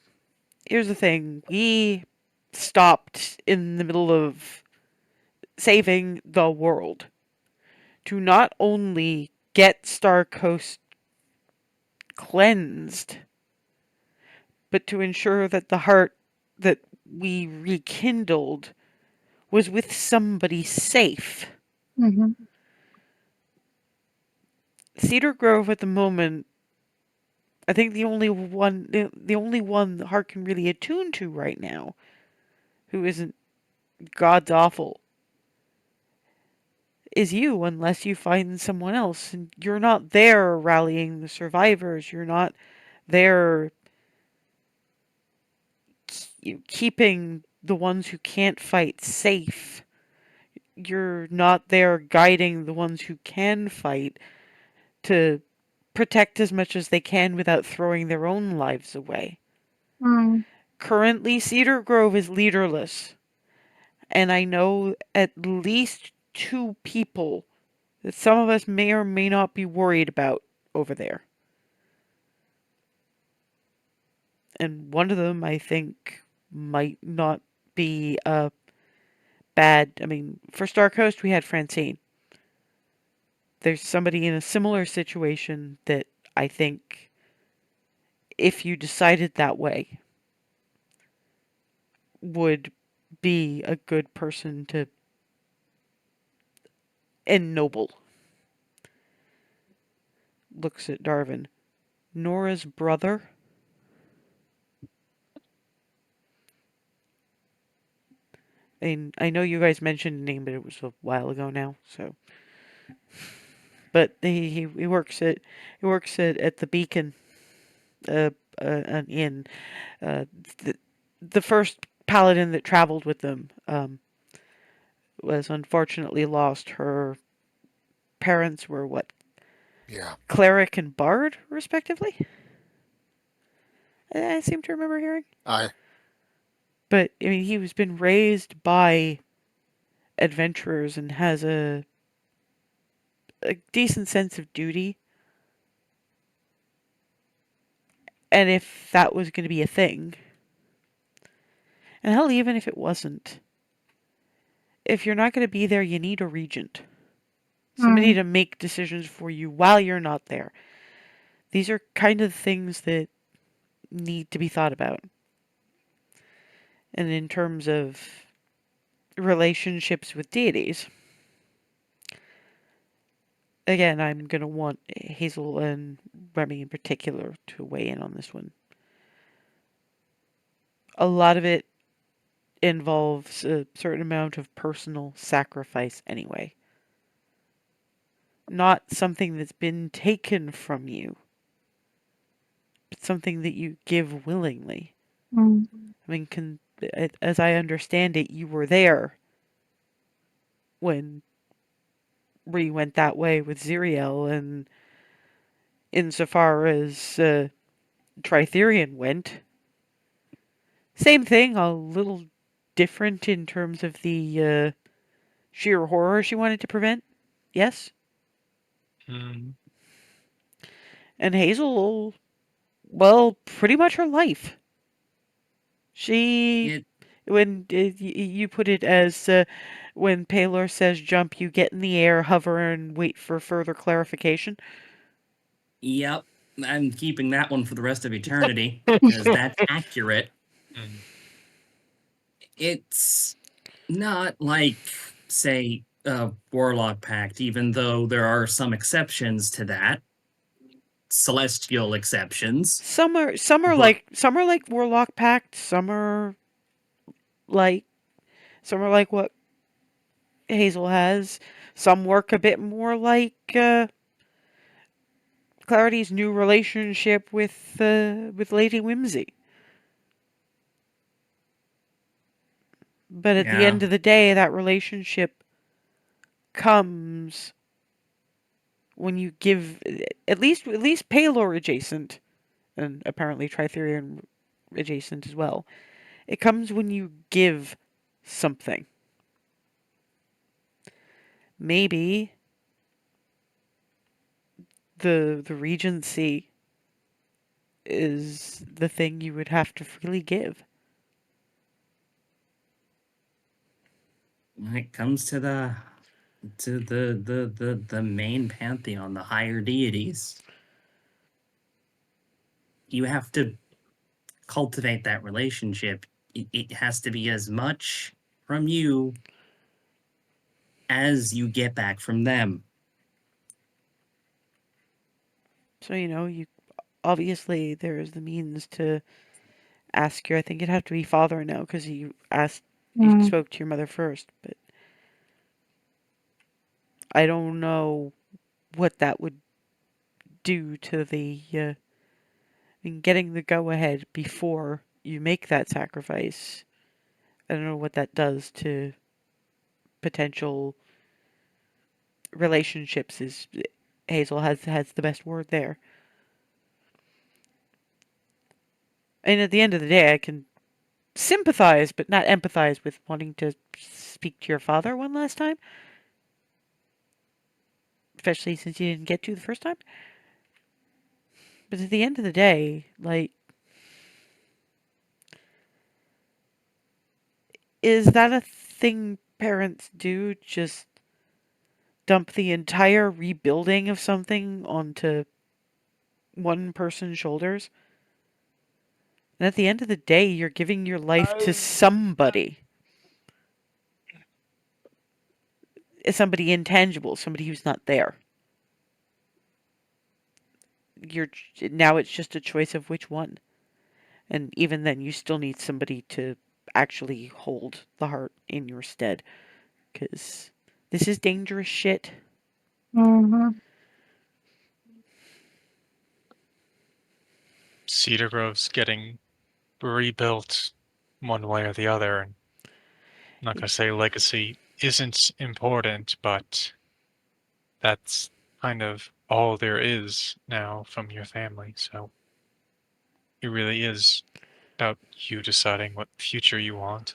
here's the thing. We stopped in the middle of saving the world to not only get Star Coast cleansed, but to ensure that the heart that we rekindled was with somebody safe. Mm-hmm. Cedar Grove at the moment, I think the only one the heart can really attune to right now, who isn't God's awful, is you, unless you find someone else. And you're not there rallying the survivors. You're not there keeping the ones who can't fight safe. You're not there guiding the ones who can fight to protect as much as they can without throwing their own lives away. Mm. Currently, Cedar Grove is leaderless. And I know at least 2 people that some of us may or may not be worried about over there. And one of them, I think, might not be a bad. I mean, for Star Coast, we had Francine. There's somebody in a similar situation that I think, if you decided that way, would be a good person to ennoble. Looks at Darwin. Nora's brother. And I know you guys mentioned the name, but it was a while ago now. So, but he works at the Beacon, an inn. Uh, the, the first paladin that traveled with them was unfortunately lost. Her parents were what? Yeah. Cleric and bard, respectively. I seem to remember hearing. I But I mean, he was been raised by adventurers and has a decent sense of duty. And if that was going to be a thing, and hell, even if it wasn't, if you're not going to be there, you need a regent. Somebody to make decisions for you while you're not there. These are kind of things that need to be thought about. And in terms of relationships with deities, again, I'm going to want Hazel and Remy in particular to weigh in on this one. A lot of it involves a certain amount of personal sacrifice anyway. Not something that's been taken from you, but something that you give willingly. I mean, as I understand it, you were there when Ree went that way with Ziriel, and insofar as Tritherian went, same thing, a little different in terms of the sheer horror she wanted to prevent. Yes? Mm. And Hazel, well, pretty much her life. She, when you put it as when Paylor says jump, you get in the air, hover, and wait for further clarification. Yep, I'm keeping that one for the rest of eternity because that's accurate. Mm. It's not like, say, a Warlock Pact, even though there are some exceptions to that, celestial exceptions. Some are But- like Warlock Pact. Like some are like what Hazel has. Some work a bit more like Clarity's new relationship with Lady Whimsy. But at the Yeah, end of the day, that relationship comes when you give at least Palor adjacent, and apparently Tritherian adjacent as well. It comes when you give something. Maybe the Regency is the thing you would have to freely give. when it comes to the main pantheon, the higher deities, you have to cultivate that relationship. It has to be as much from you as you get back from them. So, you obviously there is the means to ask I think it'd have to be father now because you spoke to your mother first, but I don't know what that would do to in getting the go ahead before you make that sacrifice. I don't know what that does to potential relationships. Is Hazel has the best word there. And at the end of the day, I can sympathize, but not empathize with wanting to speak to your father one last time. Especially since you didn't get to the first time. But at the end of the day, like, is that a thing parents do? Just dump the entire rebuilding of something onto one person's shoulders? And at the end of the day, you're giving your life to somebody. Somebody intangible, somebody who's not there. Now it's just a choice of which one. And even then, you still need somebody to actually hold the heart in your stead. Because this is dangerous shit. Mm-hmm. Cedar Grove's getting rebuilt one way or the other. And I'm not going to say legacy isn't important, but that's kind of all there is now from your family. So it really is about you deciding what future you want.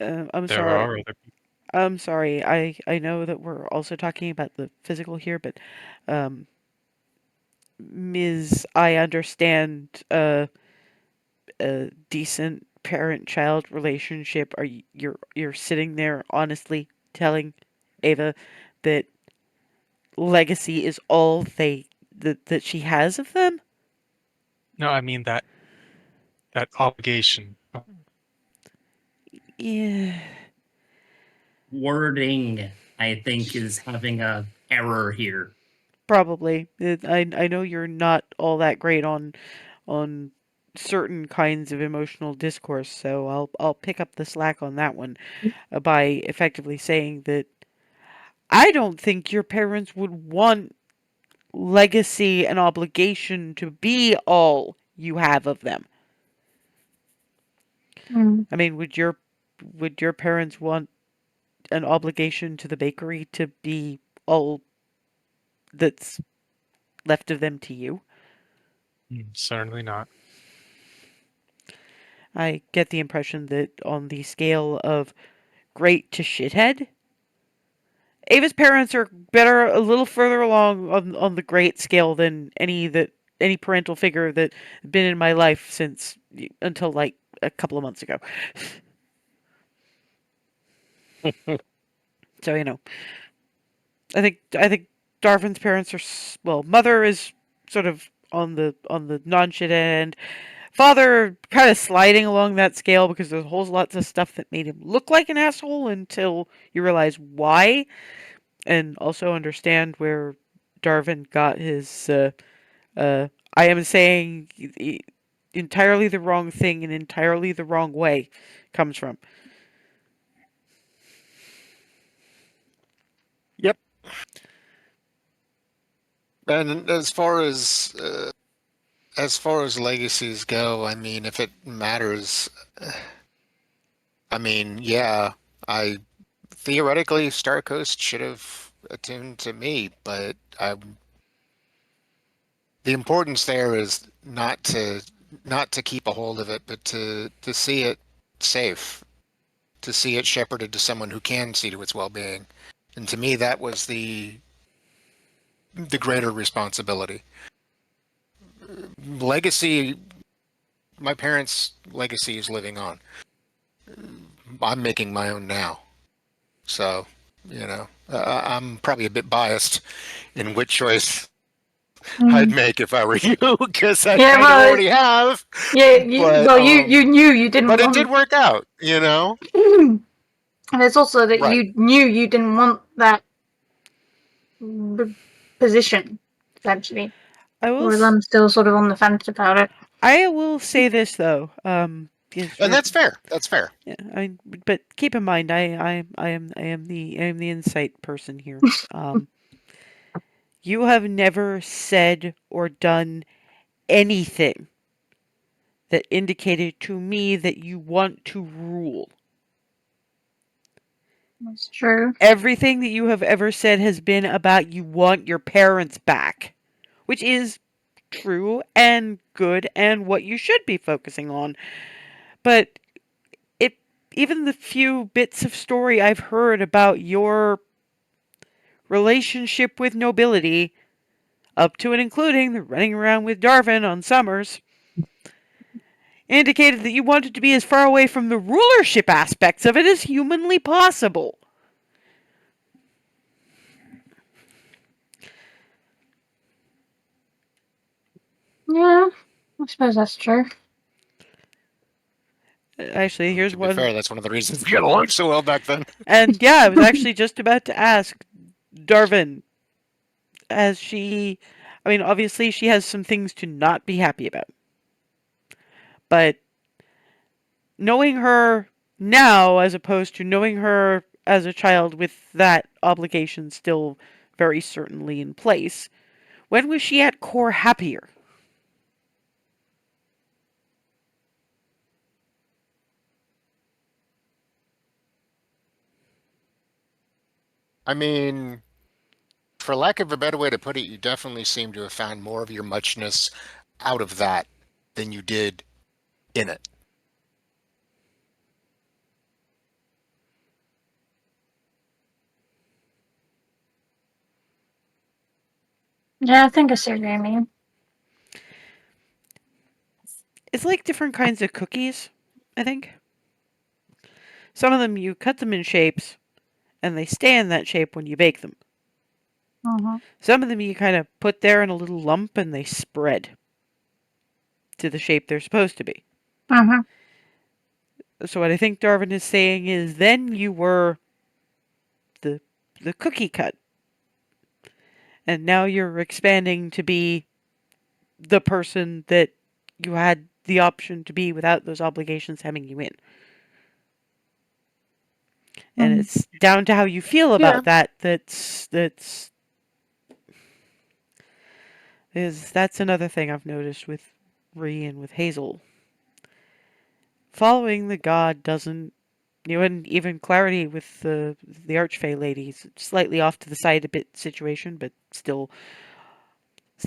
And I'm there sorry. are other people. I'm sorry. I know that we're also talking about the physical here, but Ms. I understand a decent parent-child relationship. You're sitting there honestly telling Ava that legacy is all that she has of them? No, I mean that obligation. Yeah, Wording, I think, is having a error here. probably. I know you're not all that great on certain kinds of emotional discourse, so I'll pick up the slack on that one by effectively saying that I don't think your parents would want legacy and obligation to be all you have of them. Mm. I mean, would your parents want an obligation to the bakery to be all that's left of them to you? Certainly not. I get the impression that on the scale of great to shithead, Ava's parents are better a little further along on the great scale than any parental figure that been in my life since until like a couple of months ago. So I think Darvin's parents are mother is sort of on the non-shit end. Father kind of sliding along that scale because there's whole lots of stuff that made him look like an asshole until you realize why, and also understand where Darvin got his I am saying entirely the wrong thing in entirely the wrong way comes from. Yep. And as far as legacies go, I mean, if it matters, I mean, yeah, I theoretically Star Coast should have attuned to me, but the importance there is not to keep a hold of it, but to see it safe, to see it shepherded to someone who can see to its well-being. And to me, that was the greater responsibility. Legacy, my parents' legacy is living on. I'm making my own now. So, I'm probably a bit biased in which choice I'd make if I were you, because I kind of already have. Yeah, But, you knew you didn't but want... it did work out, And it's also that Right. you knew you didn't want that position, essentially. Whereas I'm still sort of on the fence about it. I will say this though, and that's fair. That's fair. Yeah, but keep in mind, I am the insight person here. You have never said or done anything that indicated to me that you want to rule. That's true. Everything that you have ever said has been about you want your parents back, which is true and good and what you should be focusing on. But even the few bits of story I've heard about your relationship with nobility, up to and including the running around with Darvin on summers, indicated that you wanted to be as far away from the rulership aspects of it as humanly possible. Yeah, I suppose that's true. Actually, here's one. To be fair, that's one of the reasons we got along so well back then. And yeah, I was actually just about to ask Darvin, obviously she has some things to not be happy about. But knowing her now as opposed to knowing her as a child with that obligation still very certainly in place, when was she at core happier? I mean, for lack of a better way to put it, you definitely seem to have found more of your muchness out of that than you did in it. Yeah, I think I see what you mean. It's like different kinds of cookies, I think. Some of them, you cut them in shapes, and they stay in that shape when you bake them. Mm-hmm. Some of them you kind of put there in a little lump, and they spread to the shape they're supposed to be. Mm-hmm. So what I think Darvin is saying is then you were the cookie cut. And now you're expanding to be the person that you had the option to be without those obligations hemming you in. And it's down to how you feel about that. That's another thing I've noticed with Ree and with Hazel. Following the god doesn't, and even Clarity with the Archfey ladies, slightly off to the side a bit situation, but still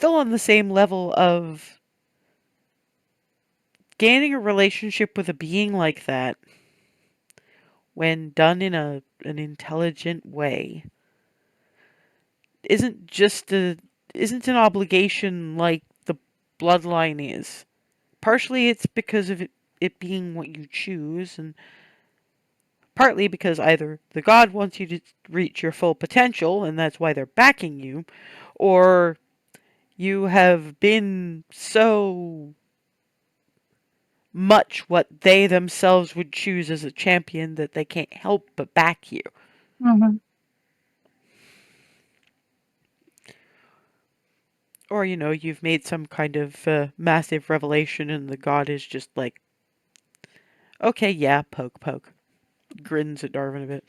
on the same level of gaining a relationship with a being like that, when done in an intelligent way, isn't an obligation like the bloodline is. Partially it's because of it being what you choose, and Partly because either the god wants you to reach your full potential, and that's why they're backing you, or you have been so much what they themselves would choose as a champion that they can't help but back you. Mm-hmm. Or, you've made some kind of massive revelation and the god is just like, okay, yeah, poke, poke. Grins at Darwin a bit.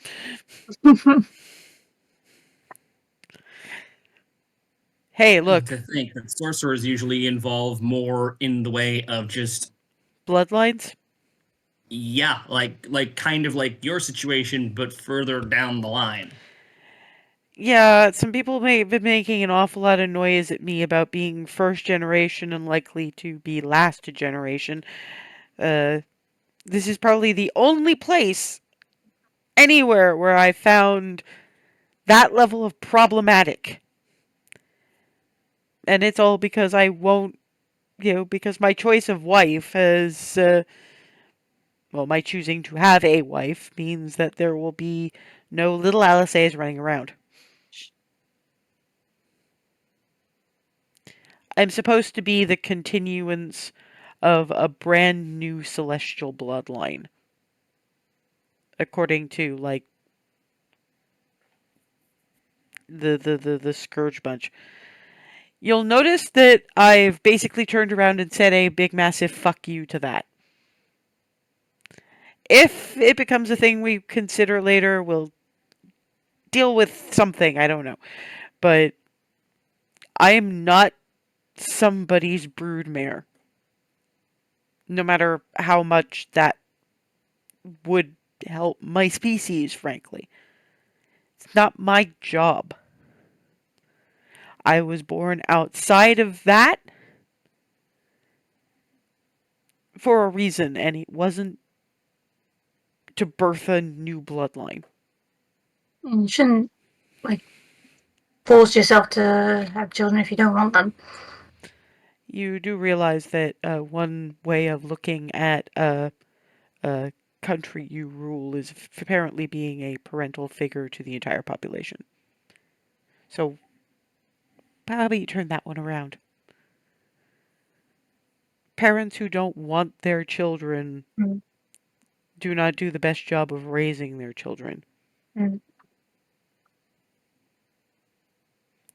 Hey, look. To think that sorcerers usually involve more in the way of just Bloodlines? yeah, like kind of like your situation, but further down the line. Yeah, some people may have been making an awful lot of noise at me about being first generation and likely to be last generation. This is probably the only place anywhere where I found that level of problematic. And it's all because I won't, because my choice of wife has, my choosing to have a wife means that there will be no little Alice's running around. I'm supposed to be the continuance of a brand new celestial bloodline. According to, like, the Scourge Bunch. You'll notice that I've basically turned around and said a big massive fuck you to that. If it becomes a thing we consider later, we'll deal with something, I don't know. But I am not somebody's broodmare. No matter how much that would help my species, frankly. It's not my job. I was born outside of that for a reason, and it wasn't to birth a new bloodline. You shouldn't, like, force yourself to have children if you don't want them. You do realize that one way of looking at a country you rule is apparently being a parental figure to the entire population. So, how about you turn that one around? Parents who don't want their children do not do the best job of raising their children.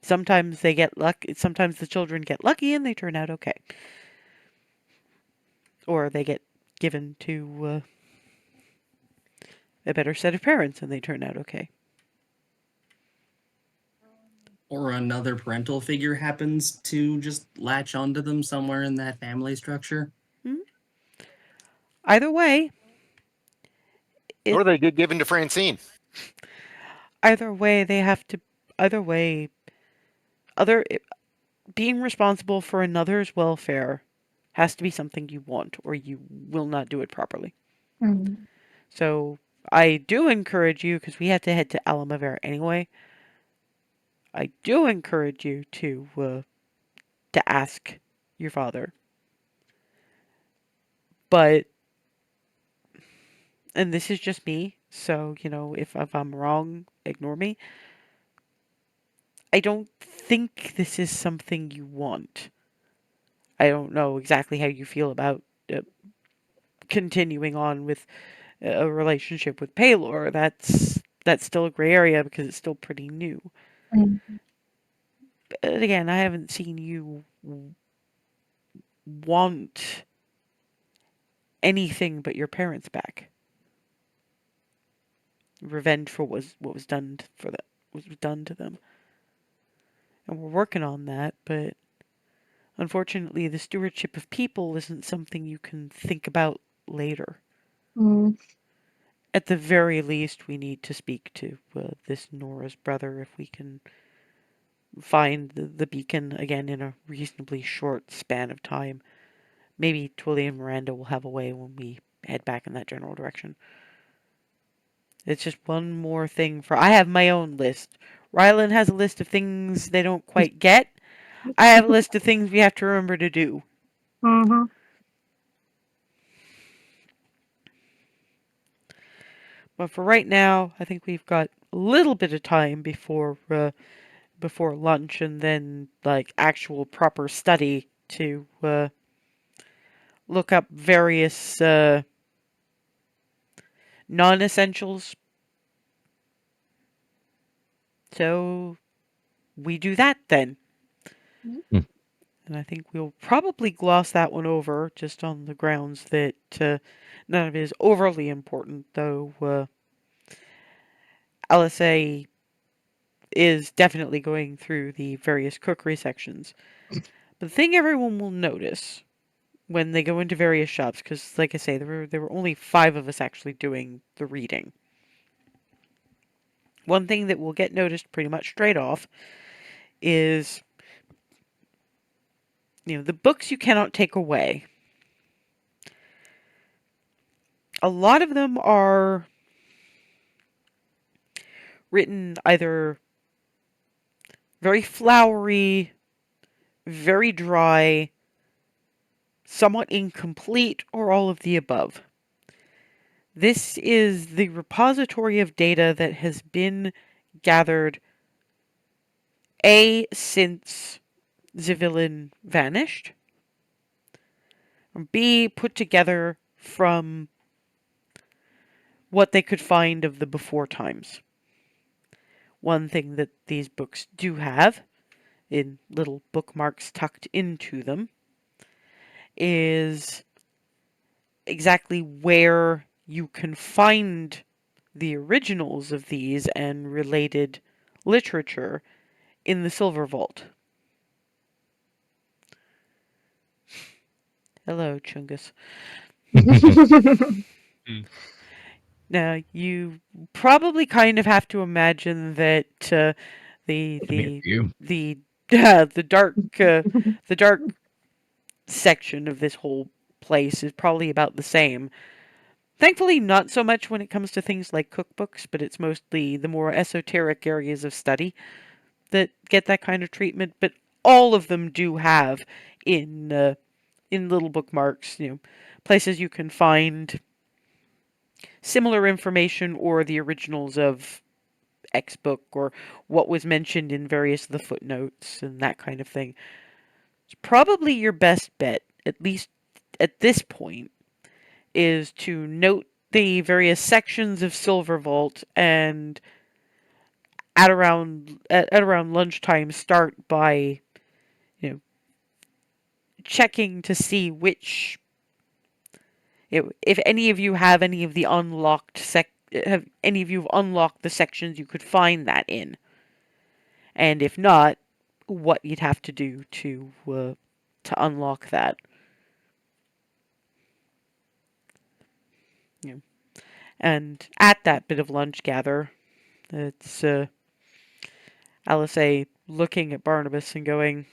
Sometimes they get lucky. Sometimes the children get lucky and they turn out okay. Or they get given to a better set of parents and they turn out okay. Or another parental figure happens to just latch onto them somewhere in that family structure. Either way. Or they get given to Francine. Either way, they have to. Either way, being responsible for another's welfare has to be something you want, or you will not do it properly. So I do encourage you, because we have to head to Alamavera anyway. I do encourage you to ask your father. But, and this is just me, so, if I'm wrong, ignore me. I don't think this is something you want. I don't know exactly how you feel about continuing on with a relationship with Paylor. That's still a gray area because it's still pretty new. But again, I haven't seen you want anything but your parents back. Revenge for what was done to them. And we're working on that, but unfortunately the stewardship of people isn't something you can think about later. At the very least, we need to speak to this Nora's brother if we can find the beacon again in a reasonably short span of time. Maybe Twilly and Miranda will have a way when we head back in that general direction. It's just one more thing I have my own list. Rylan has a list of things they don't quite get. I have a list of things we have to remember to do. But for right now, I think we've got a little bit of time before lunch, and then like actual proper study to look up various non-essentials. So we do that then. Hmm. And I think we'll probably gloss that one over just on the grounds that none of it is overly important, though LSA is definitely going through the various cookery sections. But the thing everyone will notice when they go into various shops, because like I say, there were only 5 of us actually doing the reading. One thing that will get noticed pretty much straight off is, the books you cannot take away. A lot of them are written either very flowery, very dry, somewhat incomplete, or all of the above. This is the repository of data that has been gathered A, since the villain vanished, or B, put together from what they could find of the before times. One thing that these books do have, in little bookmarks tucked into them, is exactly where you can find the originals of these and related literature in the Silver Vault. Hello, Chungus. Now, you probably kind of have to imagine that the dark section of this whole place is probably about the same. Thankfully, not so much when it comes to things like cookbooks, but it's mostly the more esoteric areas of study that get that kind of treatment. But all of them do have in little bookmarks, places you can find similar information or the originals of X book or what was mentioned in various of the footnotes and that kind of thing. It's probably your best bet, at least at this point, is to note the various sections of Silver Vault and at around lunchtime start by checking to see which if any of you have any of the unlocked have any of you unlocked the sections you could find that in, and if not, what you'd have to do to unlock that. And at that bit of lunch gather, it's LSA looking at Barnabus and going,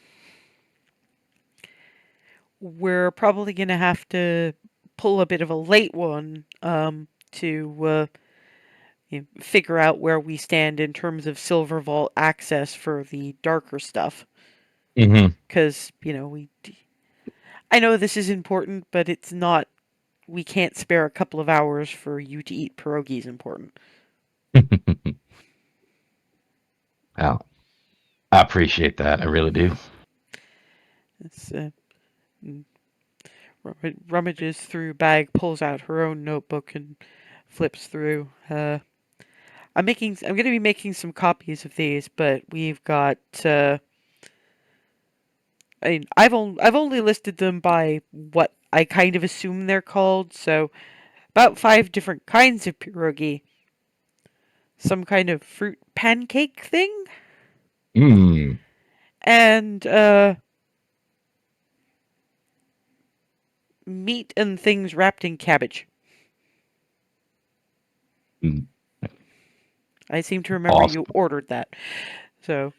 we're probably going to have to pull a bit of a late one to figure out where we stand in terms of Silver Vault access for the darker stuff. Because, I know this is important, but it's not, we can't spare a couple of hours for you to eat pierogies important. Well, I appreciate that. I really do. It's rummages through bag, pulls out her own notebook and flips through. I'm going to be making some copies of these, but we've got. I've only listed them by what I kind of assume they're called. So, about 5 different kinds of pierogi. Some kind of fruit pancake thing. And meat and things wrapped in cabbage. I seem to remember Awesome. you ordered that. So,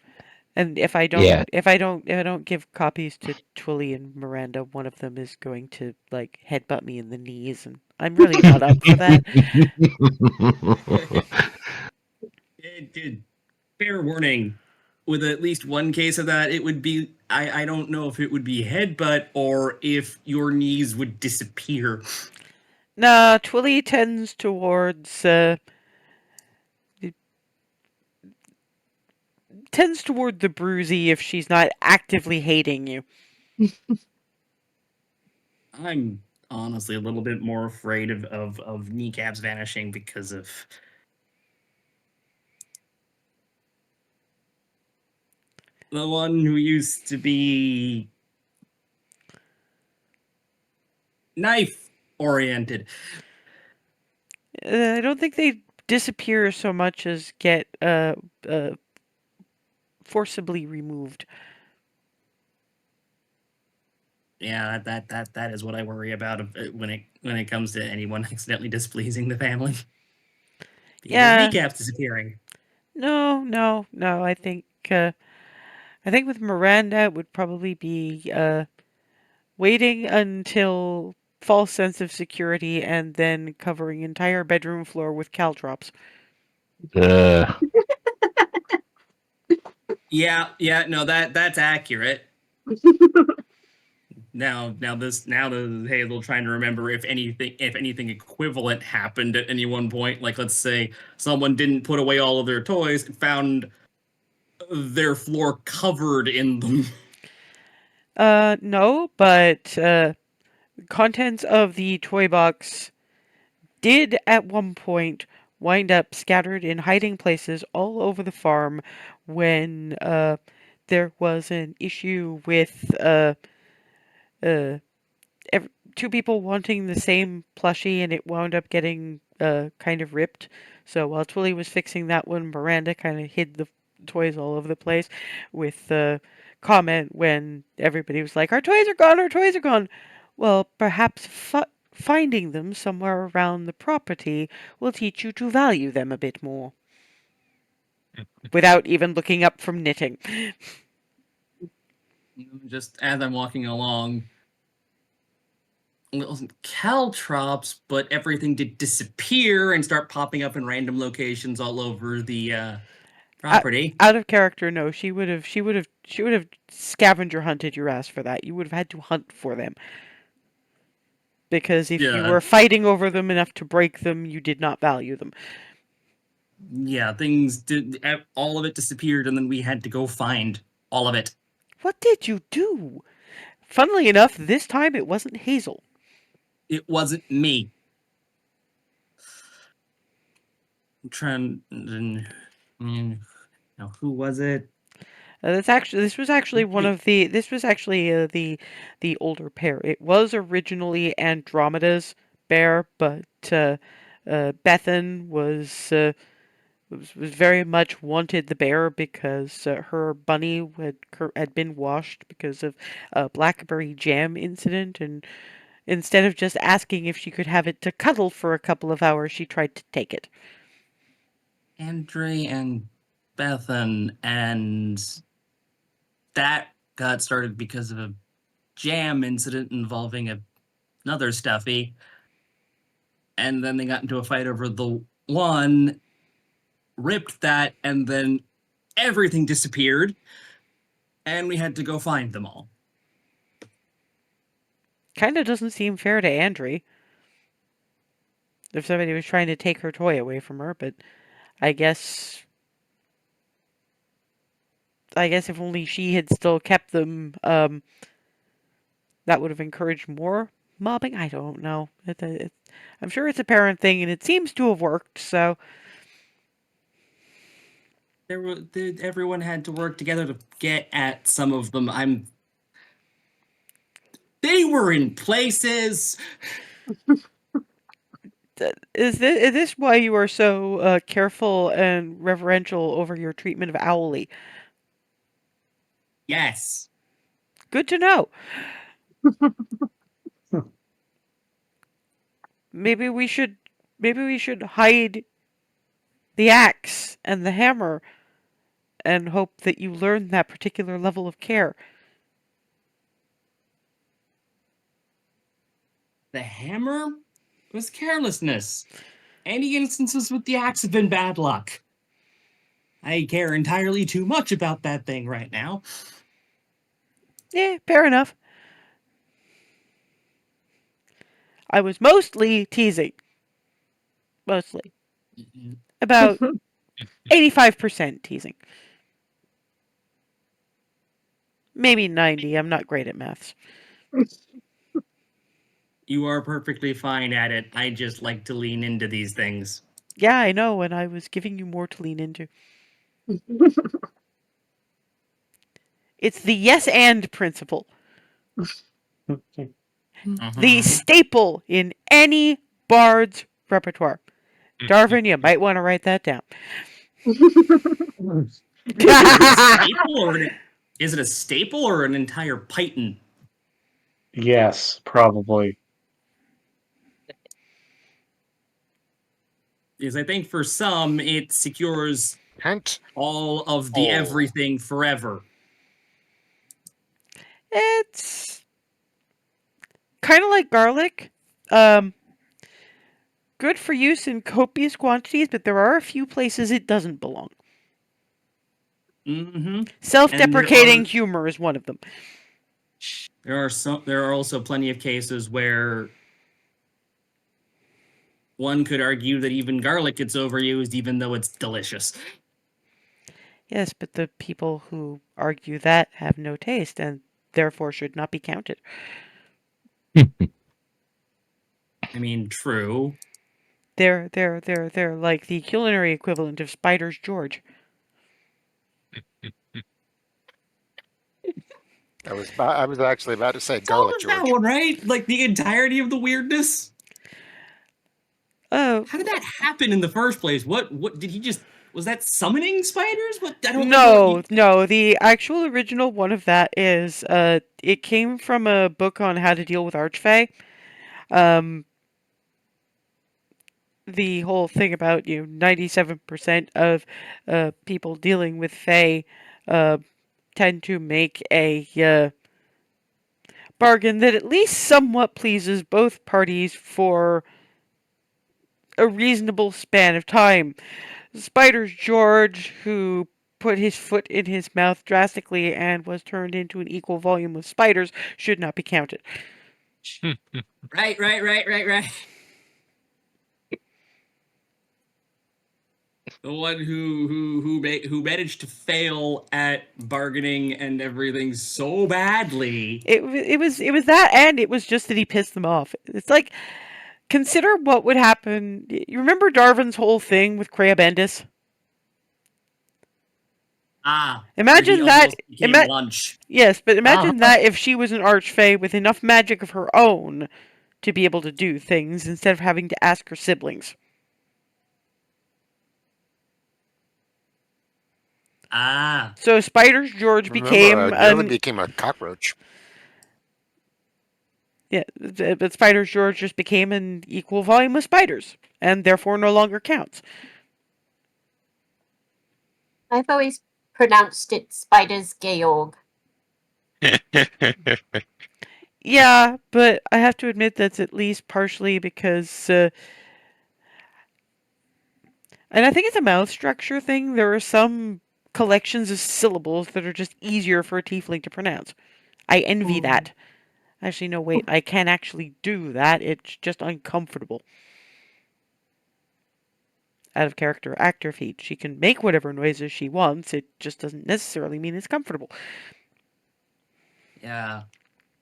and if I don't give copies to Twilly and Miranda, one of them is going to like headbutt me in the knees, and I'm really not up for that. Fair warning. With at least one case of that, it would be, I don't know if it would be headbutt or if your knees would disappear. Nah, Twilly tends towards tends toward the bruisey if she's not actively hating you. I'm honestly a little bit more afraid of kneecaps vanishing because of the one who used to be knife oriented. I don't think they disappear so much as get forcibly removed. Yeah, that is what I worry about when it comes to anyone accidentally displeasing the family. People's Yeah. kneecaps disappearing. No. I think with Miranda it would probably be waiting until false sense of security and then covering entire bedroom floor with caltrops. Yeah, no, that's accurate. Now the Hazel trying to remember if anything equivalent happened at any one point. Like, let's say someone didn't put away all of their toys and found their floor covered in them. No, but contents of the toy box did at one point wind up scattered in hiding places all over the farm when there was an issue with uh, two people wanting the same plushie and it wound up getting kind of ripped. So while Twilly was fixing that one, Miranda kind of hid the toys all over the place with the comment when everybody was like, our toys are gone, our toys are gone. Well, perhaps finding them somewhere around the property will teach you to value them a bit more. Without even looking up from knitting. Just as I'm walking along, it wasn't caltrops, but everything did disappear and start popping up in random locations all over the property. Out of character, no. She would have scavenger hunted your ass for that. You would have had to hunt for them. Because if you Yeah. were fighting over them enough to break them, you did not value them. Yeah, things did. All of it disappeared, and then we had to go find all of it. What did you do? Funnily enough, this time it wasn't Hazel. It wasn't me. I'm trying. Now, who was it? This was actually the older pair. It was originally Andromeda's bear, but Bethan was very much wanted the bear because her bunny had been washed because of a blackberry jam incident, and instead of just asking if she could have it to cuddle for a couple of hours, she tried to take it. Andre and Bethan, and that got started because of a jam incident involving another stuffy. And then they got into a fight over the one, ripped that, and then everything disappeared. And we had to go find them all. Kind of doesn't seem fair to Andre. If somebody was trying to take her toy away from her, but I guess if only she had still kept them, that would have encouraged more mobbing. I don't know. I'm sure it's a parent thing, and it seems to have worked. So Everyone had to work together to get at some of them. They were in places. is this why you are so careful and reverential over your treatment of Owlie? Yes. Good to know. Maybe we should hide the axe and the hammer and hope that you learn that particular level of care. The hammer was carelessness. Any instances with the axe have been bad luck. I care entirely too much about that thing right now. Yeah, fair enough. I was mostly teasing. Mostly. About 85% teasing. Maybe 90. I'm not great at maths. You are perfectly fine at it. I just like to lean into these things. Yeah, I know, and I was giving you more to lean into. It's the yes and principle. Okay. The staple in any bard's repertoire. Darvin, you might want to write that down. Is it a staple or an entire python? Yes, probably. Because I think for some it secures Hint. all of the everything forever. It's kind of like garlic. Good for use in copious quantities, but there are a few places it doesn't belong. Mm-hmm. Self-deprecating humor is one of them. There are also plenty of cases where one could argue that even garlic gets overused, even though it's delicious. Yes, but the people who argue that have no taste and therefore should not be counted. I mean, true. They're like the culinary equivalent of Spider's George. I was actually about to say It's all garlic of that George. one, right? Like the entirety of the weirdness. Oh, How did that happen in the first place? What did he just? Was that summoning spiders? What? I don't no, no. The actual original one of that is it came from a book on how to deal with archfey. The whole thing about 97% of people dealing with fae tend to make a bargain that at least somewhat pleases both parties for a reasonable span of time. Spider's George, who put his foot in his mouth drastically and was turned into an equal volume of spiders, should not be counted. Right. The one who managed to fail at bargaining and everything so badly. It was that, and it was just that he pissed them off. It's like, consider what would happen. You remember Darwin's whole thing with Crabendis? Imagine that. Lunch. Yes, but imagine that if she was an archfey with enough magic of her own to be able to do things instead of having to ask her siblings. So Spider's George became became a cockroach. Yeah, but Spider's George just became an equal volume of spiders, and therefore no longer counts. I've always pronounced it Spider's Georg. Yeah, but I have to admit that's at least partially because, and I think it's a mouth structure thing. There are some collections of syllables that are just easier for a tiefling to pronounce. I envy that. Actually, no, wait, I can actually do that. It's just uncomfortable. Out of character actor feat. She can make whatever noises she wants. It just doesn't necessarily mean it's comfortable. Yeah.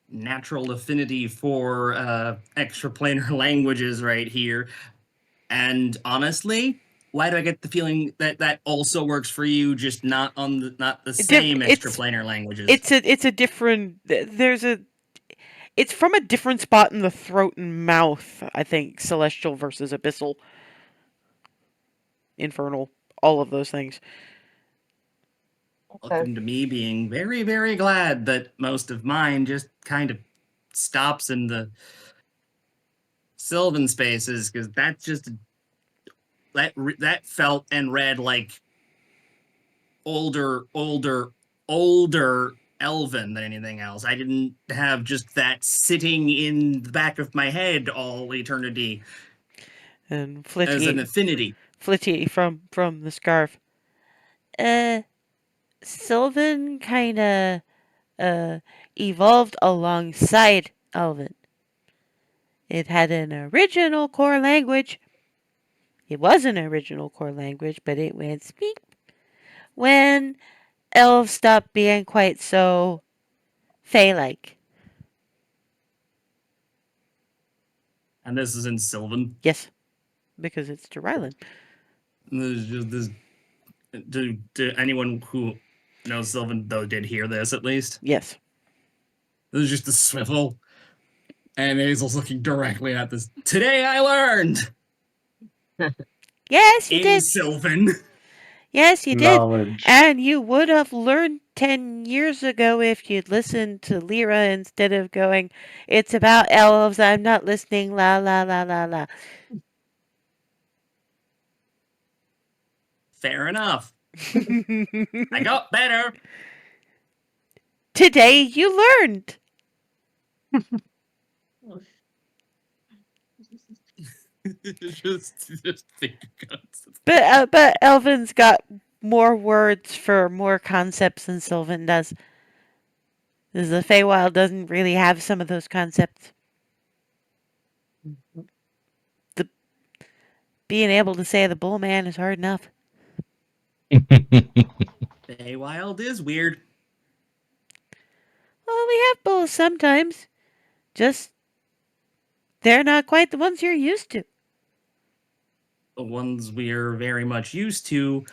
Natural affinity for extraplanar languages right here. And honestly, why do I get the feeling that that also works for you, just not on the same extraplanar languages? It's a different. It's from a different spot in the throat and mouth. I think celestial versus abyssal, infernal, all of those things. Welcome to me being very, very glad that most of mine just kind of stops in the Sylvan spaces, because that's just that felt and read like older Elven than anything else. I didn't have just that sitting in the back of my head all eternity. And Flitty, as an affinity. Flitty from the scarf. Sylvan kind of evolved alongside Elven. It had an original core language. It was an original core language, but it went speak when elves stopped being quite so Fey-like. And this is in Sylvan. Yes, because it's to Rylan. There's just this. Do anyone who knows Sylvan though did hear this at least? Yes. There's just a swivel, and Hazel's looking directly at this. Today I learned. Yes, you in did. Sylvan. Yes, you did. Knowledge. And you would have learned 10 years ago if you'd listened to Lyra instead of going, it's about elves, I'm not listening, la la la la la. Fair enough. I got better. Today you learned. just think But Elvin's got more words for more concepts than Sylvan does. Because the Feywild doesn't really have some of those concepts. Being able to say the bull man is hard enough. Feywild is weird. Well, we have bulls sometimes. Just, they're not quite the ones you're used to. The ones we're very much used to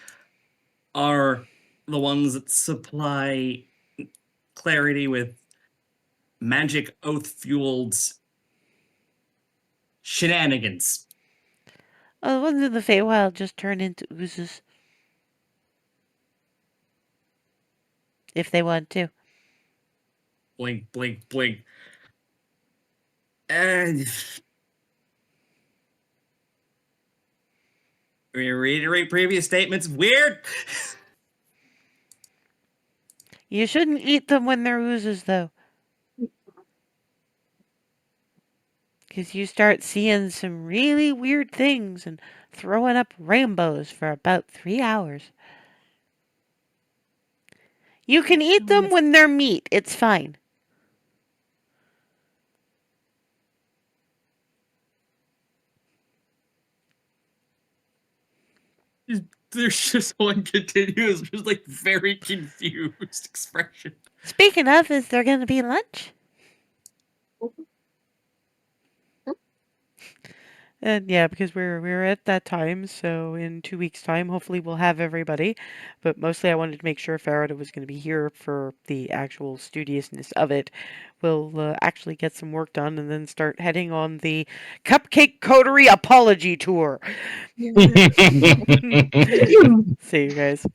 are the ones that supply clarity with magic oath-fueled shenanigans. Oh, the ones in the Feywild just turn into oozes. If they want to. Blink, blink, blink. And reiterate previous statements. Weird. You shouldn't eat them when they're oozes, though. Because you start seeing some really weird things and throwing up rainbows for about 3 hours. You can eat them when they're meat. It's fine. There's just one continuous, just like very confused expression. Speaking of, is there going to be lunch? And yeah, because we're at that time, so in 2 weeks' time, hopefully we'll have everybody. But mostly, I wanted to make sure Farida was going to be here for the actual studiousness of it. We'll actually get some work done and then start heading on the Cupcake Coterie apology tour. See you guys.